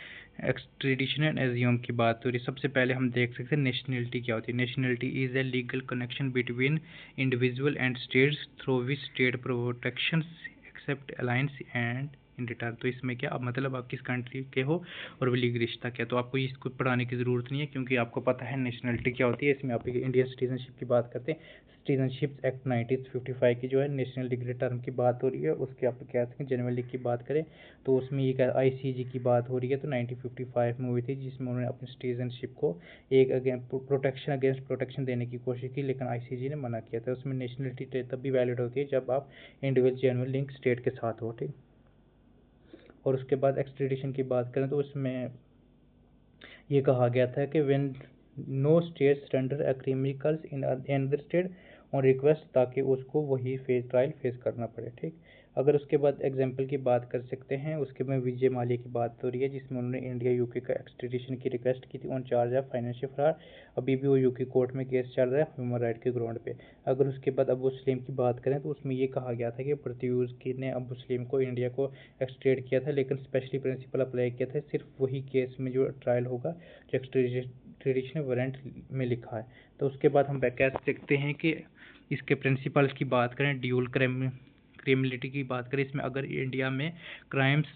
एक्सट्रेडिशन एंड एज्यूम की बात हो रही है। सबसे पहले हम देख सकते हैं नेशनलिटी क्या होती है। Nationality is a legal connection between individual and states through which state protection accept alliance and in return. तो इसमें क्या, अब मतलब आप किस कंट्री के हो और वो लीगल रिश्ता क्या, तो आपको इसको पढ़ाने की ज़रूरत नहीं है क्योंकि आपको पता है नेशनलिटी क्या होती है। इसमें आप इंडियन सिटीजनशिप की बात करते हैं, सिटीजनशिप एक्ट 1955 की जो है नेशनल डिग्री टर्म की बात हो रही है। उसके आप कह सकते हैं जनरल लीग की बात करें तो उसमें ये ICJ की बात हो रही है, तो 1955 में हुई थी जिसमें उन्होंने अपनी सिटीजनशिप को एक अगेंस्ट प्रोटेक्शन देने की कोशिश की, लेकिन ICJ ने मना किया था। उसमें नेशनलिटी तब भी वैलिड होती है जब आप इंडिविजुअल जनरल लिंक स्टेट के साथ हो। ठीक, और उसके बाद एक्सट्रेडिशन की बात करें तो उसमें ये कहा गया था कि when no state surrender a criminals in another state on request, ताकि उसको वही ट्रायल फेस करना पड़े। ठीक, अगर उसके बाद एग्जांपल की बात कर सकते हैं, उसके में विजय माल्या की बात हो रही है जिसमें उन्होंने इंडिया UK का एक्सट्रेडिशन की रिक्वेस्ट की थी on charge of financial fraud. अभी भी वो UK कोर्ट में केस चल रहा है ह्यूमन राइट के ग्राउंड पे। अगर उसके बाद अबू सलीम की बात करें तो उसमें ये कहा गया था कि प्रत्युष ने अबू सलीम को इंडिया को एक्सट्रेड किया था, लेकिन स्पेशली प्रिंसिपल अप्लाई किया था सिर्फ वही केस में जो ट्रायल होगा जो एक्सट्रेडिशन वारंट में लिखा है। तो उसके बाद हम कह सकते हैं कि इसके प्रिंसिपल्स की बात करें, ड्यूल क्रिमिनलिटी की बात करें, इसमें अगर इंडिया में क्राइम्स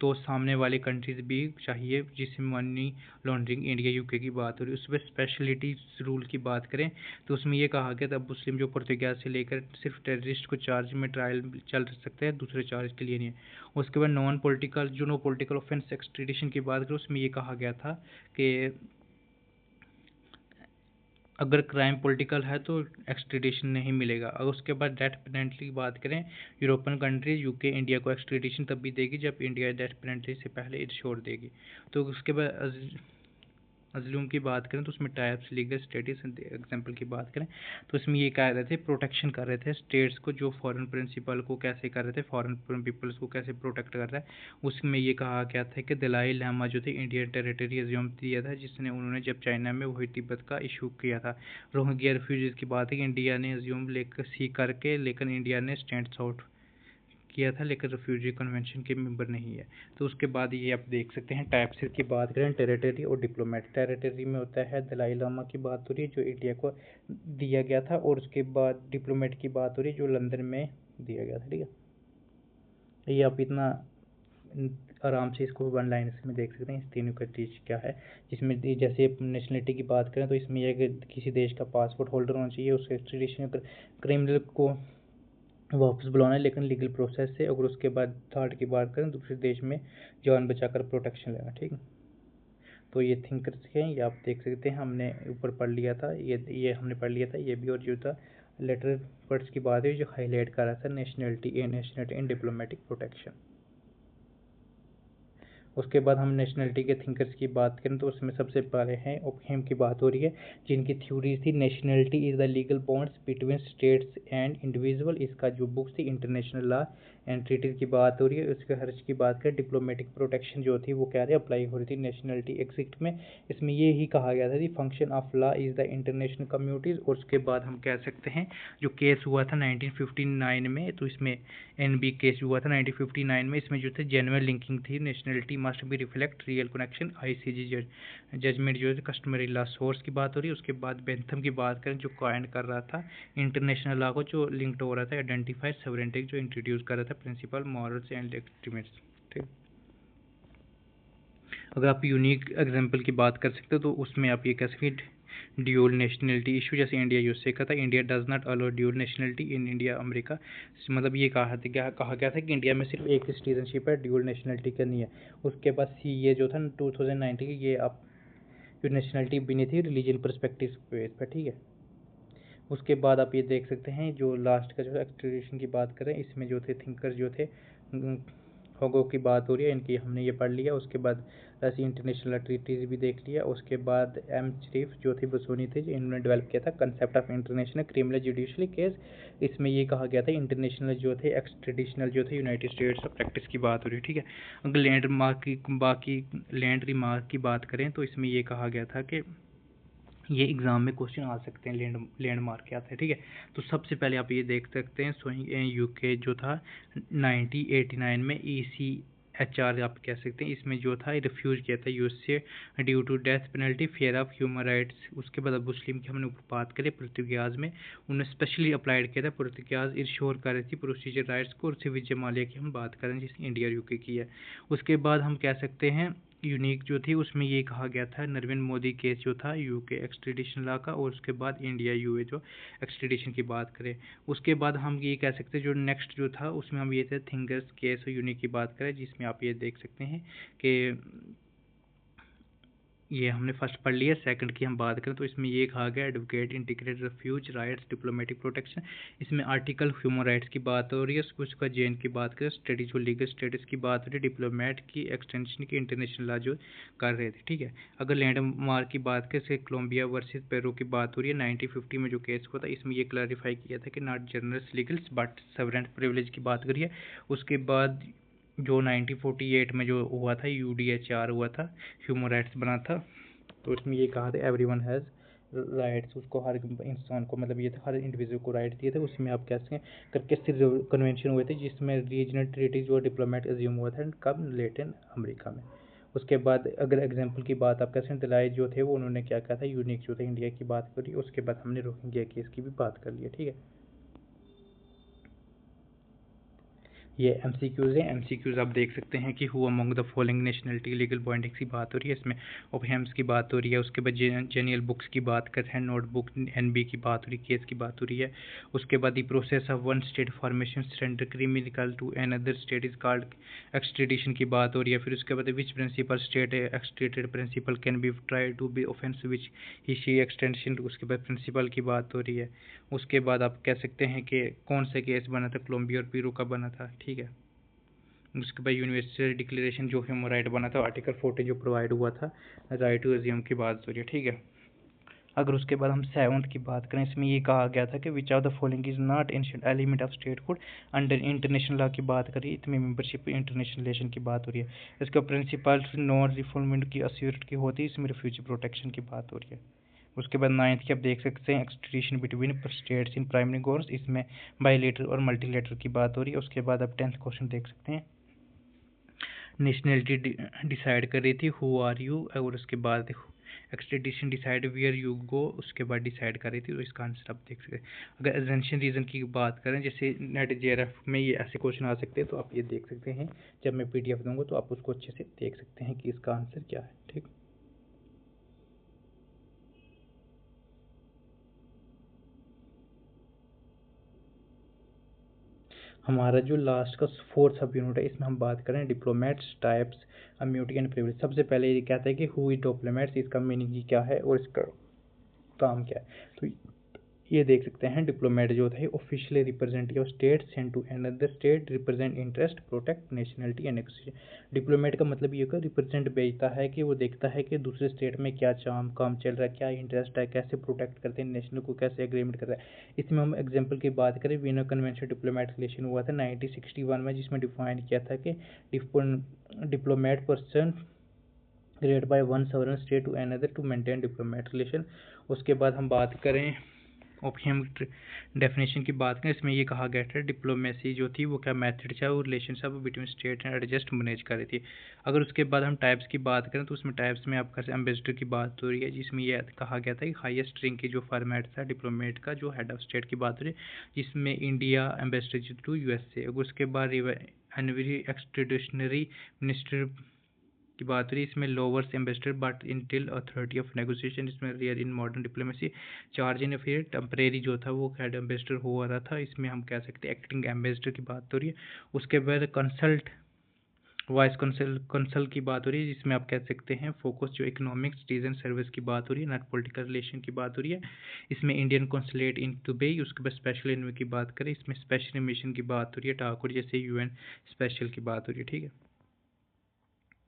तो सामने वाले कंट्रीज भी चाहिए, जिसमें मनी लॉन्ड्रिंग इंडिया UK की बात हो रही है। उसमें स्पेशलिटी रूल की बात करें तो उसमें ये कहा गया था मुस्लिम जो पुर्तगाल से लेकर सिर्फ टेररिस्ट को चार्ज में ट्रायल चल सकते हैं, दूसरे चार्ज के लिए नहीं है। उसके बाद नो पॉलिटिकल ऑफेंस एक्सट्रेडिशन की बात करें, उसमें ये कहा गया था कि अगर क्राइम पॉलिटिकल है तो एक्सट्रेडिशन नहीं मिलेगा। और उसके बाद डेथ पेनल्टी की बात करें, यूरोपियन कंट्रीज UK इंडिया को एक्सट्रेडिशन तब भी देगी जब इंडिया डेथ पेनल्टी से पहले इट छोड़ देगी। तो उसके बाद अजलूम की बात करें तो उसमें टाइप्स, लीगल स्टेटस, एग्जांपल की बात करें तो इसमें ये कह रहे थे प्रोटेक्शन कर रहे थे स्टेट्स को, जो फॉरेन प्रिंसिपल को कैसे कर रहे थे, फॉरेन पीपल्स को कैसे प्रोटेक्ट कर रहा है। उसमें ये कहा गया था कि दलाई लामा जो थे इंडियन टेरिटरी एज्यूम दिया था, जिसने उन्होंने जब चाइना में वही तिब्बत का इशू किया था। रोहिंग्या रिफ्यूजीज की बात है कि इंडिया ने एज्यूम लेकर सी करके, लेकिन इंडिया ने स्टैंड आउट किया था, लेकिन रिफ्यूजी कन्वेंशन के मेंबर नहीं है। तो उसके बाद ये आप देख सकते हैं टाइप्स की बात करें, टेरिटरी और डिप्लोमेट। टेरिटरी में होता है दलाई लामा की बात हो रही है जो इंडिया को दिया गया था, और उसके बाद डिप्लोमेट की बात हो रही है जो लंदन में दिया गया था। ठीक है, ये आप इतना आराम से इसको वन लाइन में देख सकते हैं इस तीनों का चीज क्या है। जिसमें जैसे नेशनलिटी की बात करें तो इसमें यह कि किसी देश का पासपोर्ट होल्डर होना चाहिए, उसके एक्सट्रेडिशन क्रिमिनल को वापस बुलाना है लेकिन लीगल प्रोसेस से। अगर उसके बाद थर्ड की बात करें दूसरे देश में जान बचाकर प्रोटेक्शन लेना। ठीक है, तो ये थिंकर्स हैं, ये आप देख सकते हैं हमने ऊपर पढ़ लिया था, ये हमने पढ़ लिया था ये भी। और जो था लेटर वर्ड्स की बात है जो हाईलाइट कर रहा था नेशनलिटी इन डिप्लोमेटिक प्रोटेक्शन। उसके बाद हम नेशनलिटी के थिंकर्स की बात करें तो उसमें सबसे पहले हैं ओकहेम की बात हो रही है, जिनकी थ्योरी थी nationality is the legal bonds between states and individual. इसका जो बुक थी इंटरनेशनल लॉ एंड ट्रीटीज की बात हो रही है। उसके हर्ष की बात करें डिप्लोमेटिक प्रोटेक्शन जो थी वो क्या रही अप्लाई हो रही थी नेशनलिटी एक्ट में। इसमें ये ही कहा गया था कि function of law is the international communities. और उसके बाद हम कह सकते हैं जो केस हुआ था 1959 में, तो इसमें NB केस हुआ था 1959 में। इसमें जो थे जेन्युइन लिंकिंग थी, nationality must be reflect real connection, ICJ judgment जो है कस्टमरी लॉ सोर्स की बात हो रही है। उसके बाद बेंथम की बात करें जो काइंड कर रहा था इंटरनेशनल लॉ को, जो लिंक्ड हो रहा था आइडेंटिफाइड सॉवरेनिटी, जो इंट्रोड्यूस कर रहा था प्रिंसिपल मॉरल्स एंड लेजिटिमेट्स। ठीक, अगर आप यूनिक एग्जांपल की बात कर सकते हो तो उसमें आप ये कह सकते हैं ड्यूल नेशनलिटी इशू, जैसे इंडिया यूएसए का था, India does not allow dual nationality in India America. मतलब ये कहा गया था कि इंडिया में सिर्फ एक सिटीजनशिप है, ड्यूल नेशनलिटी का नहीं है। उसके बाद ये जो था 2019 की, ये आप जो नेशनलिटी भी नहीं थी रिलीजन परस्पेक्टिव पे, ठीक है। उसके बाद आप ये देख सकते हैं जो लास्ट का जो एक्सट्रेडिशन की बात करें, इसमें जो थे थिंकर्स जो थे होगो की बात हो रही है, इनकी हमने ये पढ़ लिया। उसके बाद ऐसी इंटरनेशनल ट्रीटीज भी देख लिया। उसके बाद एम शरीफ जो थे बसोनी थे, इन्होंने डेवलप किया था concept of international criminal judicially case. इसमें ये कहा गया था इंटरनेशनल जो थे एक्सट्रेडिशनल जो थे यूनाइटेड स्टेट्स ऑफ प्रैक्टिस की बात हो रही है, ठीक है। अगर लैंड मार्क की बाकी लैंड रिमार्क की बात करें तो इसमें ये कहा गया था कि ये एग्ज़ाम में क्वेश्चन आ सकते हैं, लैंडमार्क क्या था, ठीक है। तो सबसे पहले आप ये देख सकते हैं यूके जो था 1989 में ECHR आप कह सकते हैं, इसमें जो था रिफ्यूज़ किया था USA due to death penalty, fear of human rights. उसके बाद मुस्लिम की हमने बात करें पुर्तगाज में, उन्होंने स्पेशली अप्लाइड किया था। पुर्तगाज इंश्योर कर रही थी प्रोसीजर राइट्स को। और सिविल जमालिया की हम बात करें जिसने इंडिया और यूके की है। उसके बाद हम कह सकते हैं यूनिक जो थी उसमें ये कहा गया था नरेंद्र मोदी केस जो था यूके एक्सट्रेडिशन लॉ का। और उसके बाद इंडिया यूए जो एक्सट्रेडिशन की बात करें, उसके बाद हम ये कह सकते हैं जो नेक्स्ट जो था उसमें हम ये थे थिंगर्स केस और यूनिक की बात करें, जिसमें आप ये देख सकते हैं कि ये हमने फर्स्ट पढ़ लिया। सेकंड की हम बात करें तो इसमें ये कहा गया advocate integrated refuge rights diplomatic protection, इसमें आर्टिकल ह्यूमन राइट्स की बात हो रही है। उसका जेन की बात करें स्टडीज और लीगल स्टेटस की बात हो रही है, डिप्लोमेट की एक्सटेंशन की इंटरनेशनल लॉ जो कर रहे थे, ठीक है। अगर लैंडमार्क की बात करें कोलंबिया वर्सेस पेरू की बात हो रही है 1950 में जो केस हुआ था, इसमें ये क्लैरिफाई किया था कि not general legals but sovereign privilege की बात करिए। उसके बाद जो 1948 में जो हुआ था UDHR हुआ था, ह्यूमन राइट्स बना था, तो उसमें ये कहा था एवरीवन हैज़ राइट्स, उसको हर इंसान को मतलब ये था हर इंडिविजुअल को राइट दिए थे। उसमें आप कह सकते हैं करके सिर्फ कन्वेंशन हुए थे जिसमें रीजनल ट्रीटीज और डिप्लोमेट एज्यूम हुआ था कब लेटिन अमेरिका में। उसके बाद अगर एग्जाम्पल की बात आप कह सकते हैं दलाई जो थे वो उन्होंने क्या कहा था यूनिक जो थे इंडिया की बात करी। उसके बाद हमने रोहिंग्या केस की भी बात कर लिया, ठीक है। ये MCQs है। MCQs आप देख सकते हैं कि who among the following nationality legal bondings की बात हो रही है, इसमें ओपहैम्स की बात हो रही है। उसके बाद जेनियल बुक्स की बात करते हैं, नोटबुक NB की बात हो रही है, केस की बात हो रही है। उसके बाद the process of one state formation surrender criminal to another state is called extradition की बात हो रही है। फिर उसके बाद which principle state extradited principle can be try to be offence which he she extension, उसके बाद प्रिंसिपल की बात हो रही है। उसके बाद आप कह सकते हैं कि कौन सा केस बना था, कोलंबिया और पेरू का बना था, ठीक है। उसके बाद यूनिवर्सल डिक्लेरेशन जो ह्यूमन राइट बना था आर्टिकल 40 जो प्रोवाइड हुआ था राइट टू एज्यूम की बात हो रही है, ठीक है। अगर उसके बाद हम 7th की बात करें, इसमें ये कहा गया था कि which of the following is not ancient element of statehood under international law की बात करी, इसमें मेंबरशिप इंटरनेशनल रिलेशन की बात हो रही है। इसका प्रिंसिपल नॉन रिफॉर्मेंट की अस्योरिटी होती है, इसमें रिफ्यूजी प्रोटेक्शन की बात हो रही है। उसके बाद 9th की आप देख सकते हैं extradition between states in primary goals, इसमें बाईलेटरल और मल्टीलेटरल की बात हो रही है। उसके बाद आप 10th क्वेश्चन देख सकते हैं नेशनलिटी डिसाइड कर रही थी हु आर यू, और उसके बाद extradition decide where you go, उसके बाद डिसाइड कर रही थी। तो इसका आंसर आप देख सकते हैं। अगर एजेंशियन रीजन की बात करें जैसे नेट JRF में ये ऐसे क्वेश्चन आ सकते हैं, तो आप ये देख सकते हैं जब मैं PDF दूंगा तो आप उसको अच्छे से देख सकते हैं कि इसका आंसर क्या है, ठीक। हमारा जो लास्ट का 4th सब यूनिट है, इसमें हम बात करें diplomats types immunity and privilege. सबसे पहले ये कहता है कि हु इज डिप्लोमेट्स, इसका मीनिंग क्या है और इसका काम क्या है। तो ये देख सकते हैं डिप्लोमेट जो थे officially representative of state sent to another state represent interest protect nationality and negotiation. Diplomat का मतलब ये होगा रिप्रेजेंट भेजता है कि वो देखता है कि दूसरे स्टेट में क्या काम चल रहा है, क्या इंटरेस्ट है, कैसे प्रोटेक्ट करते हैं नेशनल को, कैसे एग्रीमेंट करता है। इसमें हम एग्जाम्पल की बात करें वियना कन्वेंशन डिप्लोमेट रिलेशन हुआ था 1961 में, जिसमें डिफाइन किया था कि diplomat person created by one sovereign state to another to maintain diplomatic relation। उसके बाद हम बात करें ओपियम डेफिनेशन की बात करें, इसमें ये कहा गया था डिप्लोमेसी जो थी वो क्या मेथड था और relationship between state and adjust manage कर रही थी। अगर उसके बाद हम टाइप्स की बात करें तो उसमें टाइप्स में आपका एम्बेसडर की बात हो रही है, जिसमें यह कहा गया था कि हाईएस्ट रैंक की जो फॉर्मेट था डिप्लोमेट का जो हेड ऑफ स्टेट की बात हो रही है, जिसमें इंडिया एम्बेसडर टू USA। उसके बाद एनवरी एक्सट्रेडिशनरी मिनिस्टर की बात रही, इसमें lowers ambassador but until authority of negotiation, इसमें rear in modern diplomacy charge in फिर टेम्परेरी जो था वो हेड एम्बेसडर हो रहा था, इसमें हम कह सकते हैं एक्टिंग एम्बेसडर की बात हो रही है। उसके बाद कंसल्ट वाइस कंसल की बात हो रही है, जिसमें आप कह सकते हैं फोकस जो इकोनॉमिक सिटीजन सर्विस की बात हो रही है, नॉट पॉलिटिकल रिलेशन की बात हो रही है। इसमें इंडियन कौंसलेट इन दुबई, उसके बाद स्पेशल एनवी की बात करें, इसमें स्पेशल मिशन की बात हो रही है, ठाकुर जैसे यूएन स्पेशल की बात हो रही है, ठीक है।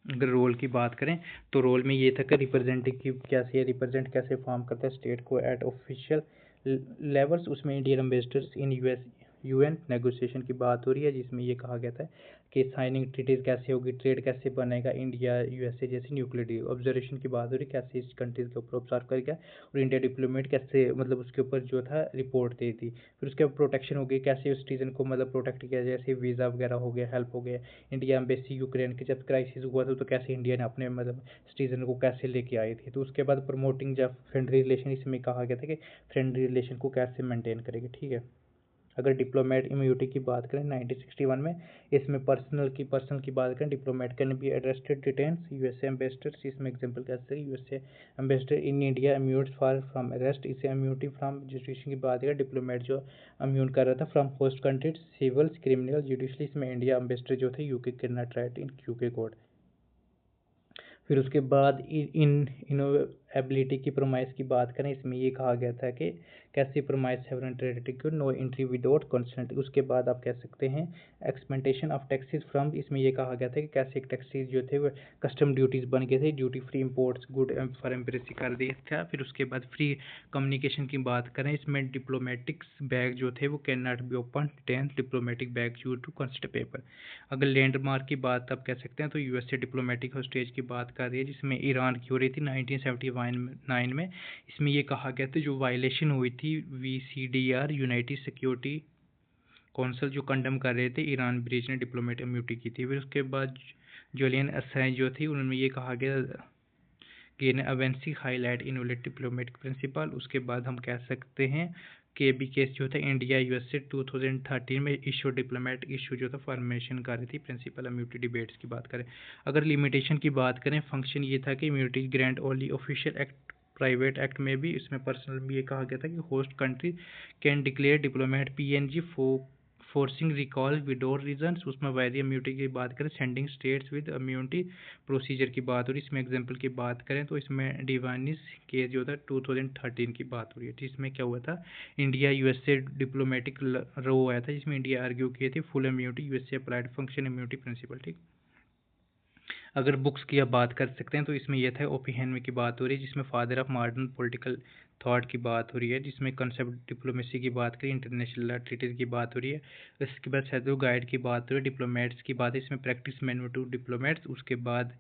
अगर रोल की बात करें तो रोल में ये था कि रिप्रेजेंटेटिव कैसे है, रिप्रेजेंट कैसे फॉर्म करता है स्टेट को एट ऑफिशियल लेवल्स, उसमें इंडियन एम्बेसडर्स इन यूएन नेगोशिएशन की बात हो रही है, जिसमें ये कहा गया था कि साइनिंग ट्रीटीज कैसे होगी, ट्रेड कैसे बनेगा, इंडिया यूएसए जैसे न्यूक्लियर डील। ऑब्जर्वेशन की बात हो रही है कैसे इस कंट्रीज के ऊपर ऑब्जर्व करेगा, और इंडिया डिप्लोमेट कैसे मतलब उसके ऊपर जो था रिपोर्ट दी थी। फिर उसके बाद प्रोटेक्शन होगी, कैसे उस सिटीजन को मतलब प्रोटेक्ट किया, जैसे वीज़ा वगैरह हो गया, हेल्प हो गया। इंडिया एम्बेसी यूक्रेन के जब क्राइसिस हुआ था तो कैसे इंडिया ने अपने मतलब सिटीजन को कैसे लेके आई थी। तो उसके बाद प्रमोटिंग जब फ्रेंडली रिलेशन, इसमें कहा गया था कि फ्रेंडली रिलेशन को कैसे मेंटेन करेगी, ठीक है। अगर डिप्लोमेट इम्यूनिटी की बात करें 1961 में, इसमें पर्सनल की बात करें, diplomat can be arrested detains USA ambassador, इसमें एग्जांपल कैसे USA ambassador in India immuned for from arrest, इसे इम्यूनिटी फ्रॉम जुडिशरी की बात करें, डिप्लोमेट जो इम्यून कर रहा था from host countries civil criminal judicially, इसमें इंडिया एम्बेसडर जो थे UK can not right in UK court. फिर उसके बाद इनोवेबिलिटी की प्रोमाइस की बात करें, इसमें ये कहा गया था कि कैसे प्रोमाइस सेवरन टेरिटरी को नो एंट्री विदाउट कंसेंट। उसके बाद आप कह सकते हैं एक्सपेंटेशन ऑफ टैक्सेस फ्रॉम, इसमें ये कहा गया था कि कैसे टैक्सेस जो थे वो कस्टम ड्यूटीज़ बन गए थे, duty free imports good for embassy कर दिया था। फिर उसके बाद फ्री कम्युनिकेशन की बात करें, इसमें डिप्लोमेटिक्स बैग जो थे वो can not be open 10 diplomatic bag due to consider paper. अगर लैंडमार्क की बात आप कह सकते हैं तो यूएसए डिप्लोमेटिक हॉस्टेज की बात कर रही है, जिसमें ईरान की हो रही थी 1979 में। इसमें ये कहा गया था जो वायलेशन हुई थी वीसीडीआर यूनाइटेड सिक्योरिटी कौंसिल जो कंडम कर रहे थे, ईरान ब्रिज ने डिप्लोमेट इम्यूनिटी की थी। फिर उसके बाद जुलियन असांज जो थी, उनमें ये कहा गया कि अवेंसी हाईलाइट इनोवेटिव डिप्लोमेटिक प्रिंसिपल। उसके बाद हम कह सकते हैं के बी केस जो था इंडिया यूएसए 2013 में इशू डिप्लोमेट इशू जो था फॉर्मेशन कर रही थी प्रिंसिपल इम्यूनिटी डिबेट्स की बात करें। अगर लिमिटेशन की बात करें, फंक्शन ये था कि immunity grant only official act private act में भी, इसमें पर्सनल भी ये कहा गया था कि host country can declare diplomat PNG forcing recall without reasons. उसमें वायरी इम्यूनिटी की बात करें, sending states with immunity procedure की बात हो रही है। इसमें एग्जांपल की बात करें तो इसमें डिवानिस केस जो था 2013 की बात हो रही है, जिसमें क्या हुआ था इंडिया यूएसए डिप्लोमेटिक रो आया था, जिसमें इंडिया आर्ग्यू किए थे full immunity USA applied function immunity principle, ठीक। अगर बुक्स की आप बात कर सकते हैं तो इसमें यह था ओपी हेनरी की बात हो रही है, जिसमें father of modern political thought की बात हो रही है, जिसमें कंसेप्ट डिप्लोमेसी की बात करी, इंटरनेशनल ट्रीटीज की बात हो रही है। इसके बाद सैदो गाइड की बात हो रही है, डिप्लोमेट्स की बात है, इसमें प्रैक्टिस मैनुअल टू डिप्लोमेट्स। उसके बाद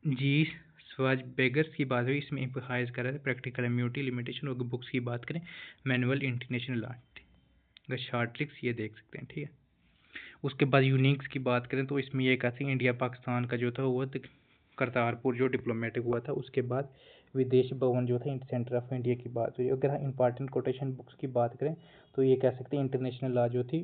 जी स्वाज बेगर्स की बात हुई, इसमें इम्पहाइज कर रहा है प्रैक्टिकल इम्यूनिटी लिमिटेशन। और बुक्स की बात करें मैनुअल इंटरनेशनल लॉ, अगर शार्ट ट्रिक्स ये देख सकते हैं, ठीक है। उसके बाद यूनिक्स की बात करें तो इसमें ये कहते हैं इंडिया पाकिस्तान का जो था वो करतारपुर जो डिप्लोमेटिक हुआ था। उसके बाद विदेश भवन जो था सेंटर ऑफ इंडिया की बात हुई। अगर इंपॉर्टेंट कोटेशन बुक्स की बात करें तो ये कह सकते हैं इंटरनेशनल लॉ जो थी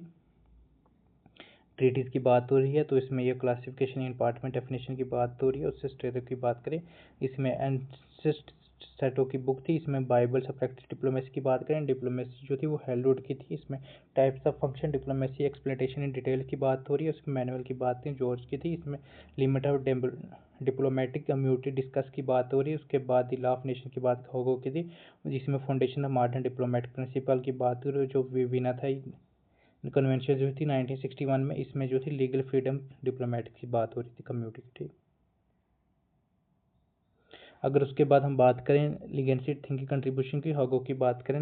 ट्रीटीज़ की बात हो रही है, तो इसमें ये क्लासिफिकेशन इंपार्टमेंट डेफिनेशन की बात हो रही है। उससे स्टेटो की बात करें, इसमें एनसिस्ट सेटो की बुक थी, इसमें बाइबल्स ऑफ प्रैक्टिस डिप्लोमेसी की बात करें, डिप्लोमेसी जो थी वो हेलवुड की थी। इसमें types of function diplomacy explanation in detail की बात हो रही है। उसमें मैनुअल की बात थी जॉर्ज की थी। इसमें limit of diplomatic immunity discuss की बात हो रही है। उसके बाद लॉ ऑफ नेशन की बात होगो की थी, जिसमें foundation of modern diplomatic principle की बात हो रही है, जो विना था कन्वेंशन जो थी 1961 में। इसमें जो थी लीगल फ्रीडम डिप्लोमेटिक की बात हो रही थी कम्युनिटी की, ठीक। अगर उसके बाद हम बात करें लीगेंसी थिंकिंग कंट्रीब्यूशन की, हॉगो की बात करें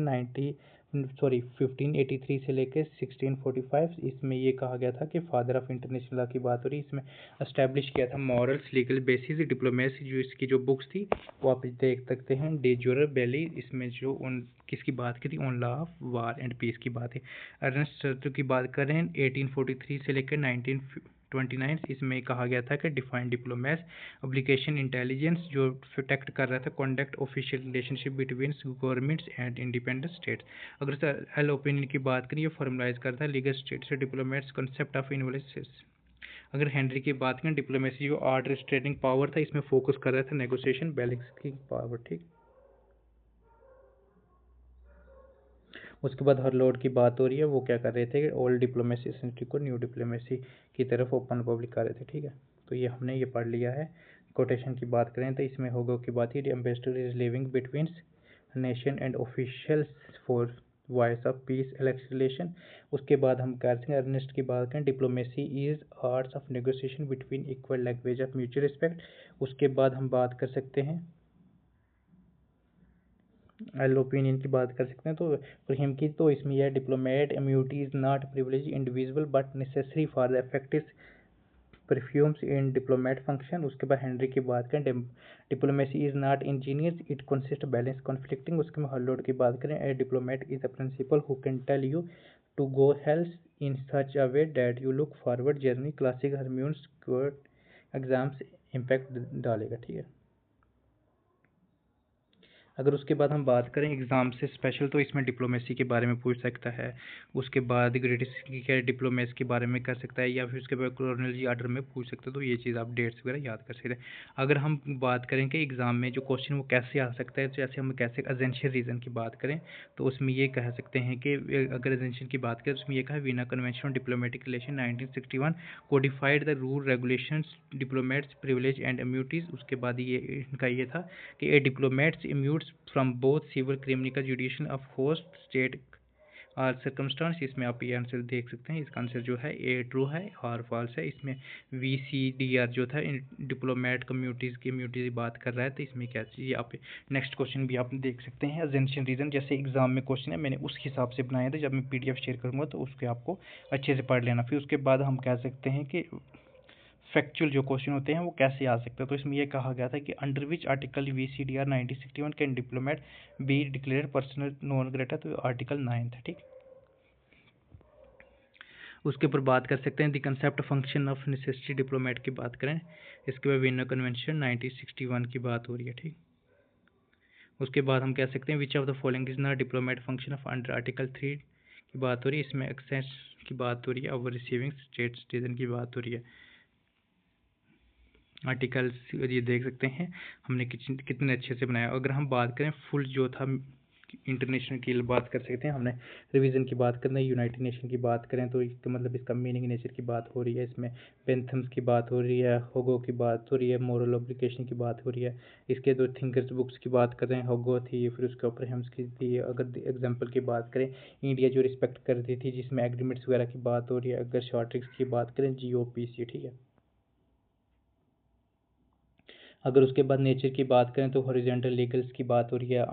1583 से लेकर 1645, इसमें ये कहा गया था कि फादर ऑफ इंटरनेशनल लॉ की बात हो रही है। इसमें एस्टैब्लिश किया था मॉरल्स लीगल बेसिस डिप्लोमेसी, जो इसकी जो बुक्स थी वो आप देख सकते हैं। डे जोरर बेली, इसमें जो उन किसकी बात की थी, on law of war and peace की बात है। अर्नेस्ट चर्च की बात करें 1843 से लेकर 1929, इसमें कहा गया था कि डिफाइंड डिप्लोमेस एप्लीकेशन इंटेलिजेंस जो प्रोटेक्ट कर रहा था conduct official relationship between governments and independent states. अगर सर एल ओपिनियन की बात करें, ये फॉर्मलाइज करता है लीगल स्टेट से डिप्लोमेट्स कंसेप्ट ऑफ इन्वेस्टर्स। अगर हेनरी की बात करें, डिप्लोमेसी जो आर्ट रिस्ट्रेटिंग पावर था, इसमें फोकस कर रहा था नेगोशिएशन बैलेंस की पावर, ठीक। उसके बाद हर लॉर्ड की बात हो रही है, वो क्या कर रहे थे, ओल्ड डिप्लोमेसी को न्यू डिप्लोमेसी की तरफ ओपन पब्लिक कर रहे थे, ठीक है। तो ये हमने ये पढ़ लिया है। कोटेशन की बात करें तो इसमें होगो की बात ही, ambassador is living between nation and officials for voice of peace escalation. उसके बाद हम करते हैं अर्नेस्ट की बात करें, diplomacy is arts of negotiation between equal language of mutual respect. उसके बाद हम बात कर सकते हैं एल ओपिनियन की बात कर सकते हैं तो प्रीहिम की, तो इसमें यह diplomat immunity is not privilege individual but necessary for the effective perfumes in diplomat function. उसके बाद हेनरी की बात करें, diplomacy is not ingenious, it consist balance conflicting. उसके बाद हॉलोड की बात करें, a diplomat is a principle who can tell you to go hells in such a way that you look forward journey. Classic हरम्यून्स exams impact डालेगा, ठीक है। अगर उसके बाद हम बात करें एग्ज़ाम से स्पेशल, तो इसमें डिप्लोमेसी के बारे में पूछ सकता है। उसके बाद ग्रेटिस क्या डिप्लोमेसी के बारे में कर सकता है, या फिर उसके बाद क्रोनोलॉजी आर्डर में पूछ सकते हैं। तो ये चीज़ आप डेट्स वगैरह याद कर सकते हैं। अगर हम बात करें कि एग्ज़ाम में जो क्वेश्चन वो कैसे आ सकता है, जैसे हम कैसे एजेंशियल रीज़न की बात करें तो उसमें ये कह सकते हैं कि अगर एजेंशियल की बात करें तो उसमें ये कहा, Vienna convention on diplomatic relation 1961 codified the rule regulations diplomats privilege and immunities. उसके बाद ये इनका ये था कि a diplomats immunes from both civil criminal judicial of host state और सर्कमस्टांस। इसमें आप ये आंसर देख सकते हैं, इसका आंसर जो है ए ट्रू है और फॉल्स है। इसमें VCDR जो था डिप्लोमेट कम्युनिटीज़ की इम्यूनिटी की बात कर रहा है, तो इसमें क्या चाहिए आप नेक्स्ट क्वेश्चन भी आप देख सकते हैं। एजेंशियल रीज़न जैसे एग्जाम में क्वेश्चन है, मैंने उस हिसाब से बनाया था, जब मैं PDF शेयर करूँगा तो उसके आपको अच्छे से पढ़ लेना। फिर उसके बाद हम कह सकते हैं कि फैक्चुअल जो क्वेश्चन होते हैं वो कैसे आ सकते हैं। तो इसमें ये कहा गया था कि under which article VCDR 1961 can diplomat be declare personal non Greta, तो आर्टिकल 9 था, ठीक। उसके ऊपर बात कर सकते हैं the concept function of necessity diplomat की बात करें, इसके बाद वियना कन्वेंशन 1961 की बात हो रही है, ठीक। उसके बाद हम कह सकते हैं which of the following is not diplomat function of under article 3 की बात हो रही है। इसमें एक्सेस की बात हो रही है, और रिसीविंग स्टेट सिटीजन की बात हो रही है। आर्टिकल्स ये देख सकते हैं हमने कितने अच्छे से बनाया। अगर हम बात करें फुल जो था इंटरनेशनल की बात कर सकते हैं, हमने रिवीजन की बात करना है, यूनाइटेड नेशन की बात करें तो इसका मतलब इसका मीनिंग नेचर की बात हो रही है। इसमें बेंथम्स की बात हो रही है, होगो की बात हो रही है, मोरल ऑब्लिगेशन की बात हो रही है। इसके दो थिंकर्स बुक्स की बात कर रहे हैं, होगो थी, फिर उसके ऊपर हेम्स की थी। अगर एग्जाम्पल की बात करें, इंडिया जो रिस्पेक्ट करती थी जिसमें एग्रीमेंट्स वगैरह की बात हो रही है। अगर शॉर्ट ट्रिक्स की बात करें, GOPC, ठीक है। अगर उसके बाद नेचर की बात करें तो हॉरिजॉन्टल लीगल्स की बात हो रही है,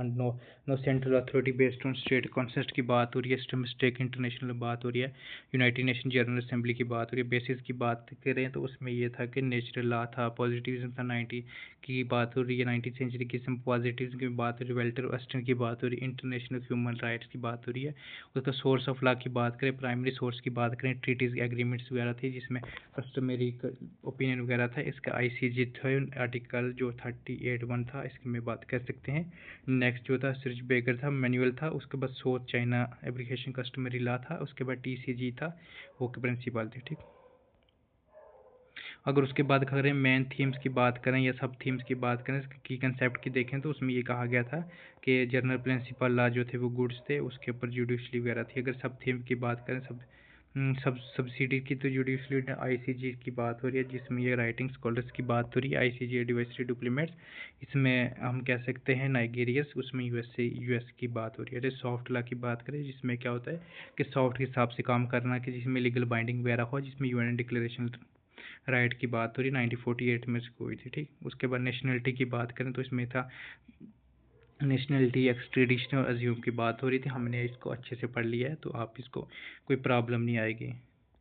no central authority based on state concept की बात हो रही है, स्टेक इंटरनेशनल बात हो रही है, यूनाइटेड नेशन जनरल असेंबली की बात हो रही है। बेसिस की बात करें तो उसमें ये था कि नेचुरल लॉ था, पॉजिटिविज्म था, 90 की बात हो रही है, 19th सेंचुरी की पॉजिटिविज्म की बात हो रही है, वेल्टर वेस्टर्न की बात हो रही है, इंटरनेशनल ह्यूमन राइट्स की बात हो रही है। उसका सोर्स ऑफ लॉ की बात करें, प्राइमरी सोर्स की बात करें, ट्रीटीज एग्रीमेंट्स वगैरह थे जिसमें कस्टमरी ओपिनियन वगैरह था। इसका ICJ था, आर्टिकल जो 38(1) था, इसकी में बात कर सकते हैं। नेक्स्ट जो था सर्च बेकर था, मैनुअल था। उसके बाद south China application customary law था। उसके बाद TCG था, वो के प्रिंसिपल थे, ठीक। अगर उसके बाद करें मेन थीम्स की बात करें या सब थीम्स की बात करें की कंसेप्ट की देखें तो उसमें ये कहा गया था कि जनरल प्रिंसिपल लॉ जो थे वो गुड्स थे, उसके ऊपर जुडिशली वगैरह थी। अगर सब थीम की बात करें, सब सब्सिडी की, तो जुडिशली ICJ की बात हो रही है जिसमें ये राइटिंग स्कॉलर्स की बात हो रही है। ICJ एडवाइजरी डिप्लोमेट्स, इसमें हम कह सकते हैं नाइजीरियस, उसमें US की बात हो रही है। सॉफ्ट लॉ की बात करें जिसमें क्या होता है कि सॉफ्ट के हिसाब से काम करना, कि जिसमें लीगल बाइंडिंग वगैरह हो, जिसमें UN डिक्लेरेशन राइट की बात हो रही 1948 में इसको हुई थी, ठीक। उसके बाद नेशनलिटी की बात करें तो इसमें था नेशनलिटी एक्सट्रेडिशन और अज्यूम की बात हो रही थी। हमने इसको अच्छे से पढ़ लिया है तो आप इसको कोई प्रॉब्लम नहीं आएगी।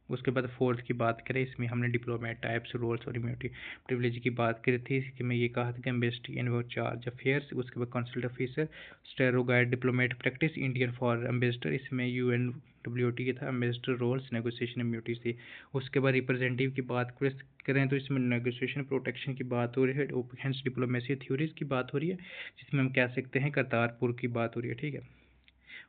उसके बाद फोर्थ की बात करें, इसमें हमने डिप्लोमेट टाइप्स, रोल्स और इम्यूनिटी प्रिविलेज की बात करी थी। इसके में ये कहा था कि एम्बेसडर इन चार्ज अफेयर्स। उसके बाद consult officer, stereo guide diplomat practice, Indian for ambassador, इसमें UNWTO था, एम्बेसडर रोल्स, नेगोशिएशन इम्यूनिटीज थी। उसके बाद रिप्रेजेंटेटिव की बात करें तो इसमें नेगोशिएशन प्रोटेक्शन की बात हो रही है, ओपेंस डिप्लोमेसी थ्योरीज की बात हो रही है जिसमें हम कह सकते हैं करतारपुर की बात हो रही है, ठीक है।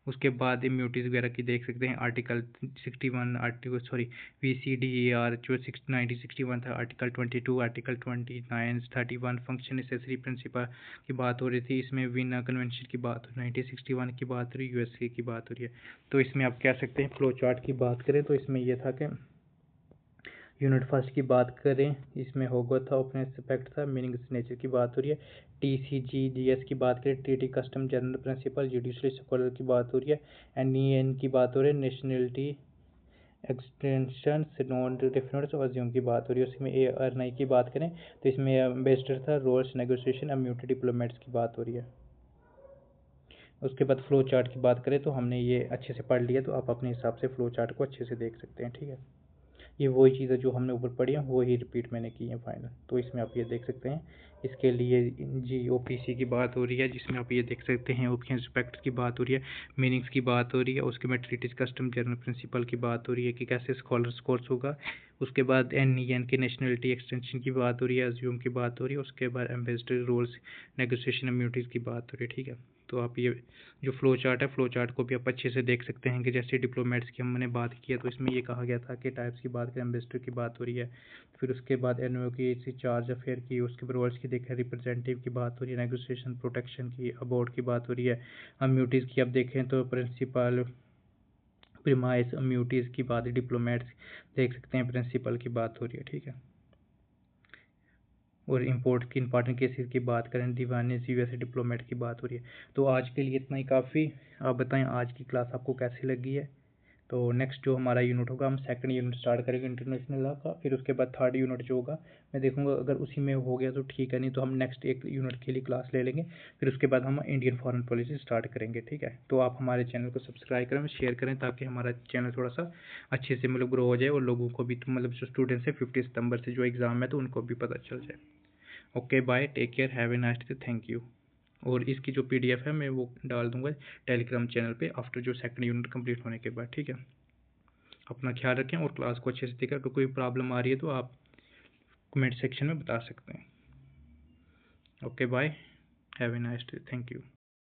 उसके बाद इम्यूनिटीज़ वगैरह की देख सकते हैं, आर्टिकल 61, VCDAR जो 1961 था, article 22, article 29, 31 function necessary principle की बात हो रही थी। इसमें वीना कन्वेंशन की बात हो, 1961 की बात हो रही है, USA की बात हो रही है। तो इसमें आप कह सकते हैं फ्लो चार्ट की बात करें तो इसमें यह था कि यूनिट फर्स्ट की बात करें, इसमें होगा था, ओपन एस्पेक्ट था, मीनिंग नेचर की बात हो रही है। TCGDS की बात करें, treaty custom general principle, judiciary scholar की बात हो रही है। NEN की बात हो रही है, नेशनलिटी एक्सटेंशन नॉन डिफरेंस और अज्यूम की बात हो रही है। उसमें ARNI की बात करें तो इसमें एम्बेसडर था, रोल्स, नेगोशिएशन, इम्यूनिटी, डिप्लोमेट्स की बात हो रही है। उसके बाद फ्लो चार्ट की बात करें तो हमने ये अच्छे से पढ़ लिया, तो आप अपने हिसाब से फ्लो चार्ट को अच्छे से देख सकते हैं, ठीक है। ये वही चीज़ें जो हमने ऊपर पढ़ी हैं वही रिपीट मैंने की हैं फाइनल, तो इसमें आप ये देख सकते हैं। इसके लिए GOPC की बात हो रही है, जिसमें आप ये देख सकते हैं ओपन एस्पेक्ट की बात हो रही है, मीनिंग्स की बात हो रही है। उसके बाद ट्रीटिस कस्टम जनरल प्रिंसिपल की बात हो रही है कि कैसे स्कॉलर्स कोर्स होगा। उसके बाद NEN के नेशनलिटी एक्सटेंशन की बात हो रही है, अज्यूम की बात हो रही है। उसके बाद एम्बेसडर रोल्स, नेगोशिएशन, इम्यूनिटीज़ की बात हो रही है, ठीक है। तो आप ये जो फ्लो चार्ट है, फ्लो चार्ट को भी आप अच्छे से देख सकते हैं कि जैसे डिप्लोमेट्स की हमने बात की है, तो इसमें ये कहा गया था कि टाइप्स की बात करें, एम्बेसडर की बात हो रही है। फिर उसके बाद NO की, इसी चार्ज अफेयर की, उसके बाद रोल्स की देखें, रिप्रेजेंटेटिव की बात हो रही है, नेगोशिएशन, प्रोटेक्शन की, अबॉर्ड की बात हो रही है। इम्यूनिटीज़ की आप देखें तो प्रिंसिपल, प्रीमाइस, इम्यूनिटीज़ की बात, डिप्लोमेट्स देख सकते हैं, प्रिंसिपल की बात हो रही है, ठीक है। और इंपोर्ट की इंपॉर्टेंट केसेस की बात करें, दीवानी, USA डिप्लोमेट की बात हो रही है। तो आज के लिए इतना ही काफ़ी। आप बताएं आज की क्लास आपको कैसी लगी है। तो नेक्स्ट जो हमारा यूनिट होगा, हम सेकंड यूनिट स्टार्ट करेंगे इंटरनेशनल लॉ का। फिर उसके बाद थर्ड यूनिट जो होगा मैं देखूंगा, अगर उसी में हो गया तो ठीक है, नहीं तो हम नेक्स्ट एक यूनिट के लिए क्लास ले लेंगे। फिर उसके बाद हम इंडियन फॉरेन पॉलिसी स्टार्ट करेंगे, ठीक है। तो आप हमारे चैनल को सब्सक्राइब करें, शेयर करें, ताकि हमारा चैनल थोड़ा सा अच्छे से मतलब ग्रो हो जाए, और लोगों को भी, मतलब जो स्टूडेंट्स हैं 50 सितंबर से जो एग्ज़ाम है, तो उनको भी पता चल जाए। Okay bye, take care, have a nice day, thank you. और इसकी जो PDF है मैं वो डाल दूंगा टेलीग्राम चैनल पे आफ्टर जो सेकंड यूनिट कंप्लीट होने के बाद, ठीक है। अपना ख्याल रखें और क्लास को अच्छे से देखें। अगर कोई प्रॉब्लम आ रही है तो आप कमेंट सेक्शन में बता सकते हैं। Okay bye, have a nice day, thank you.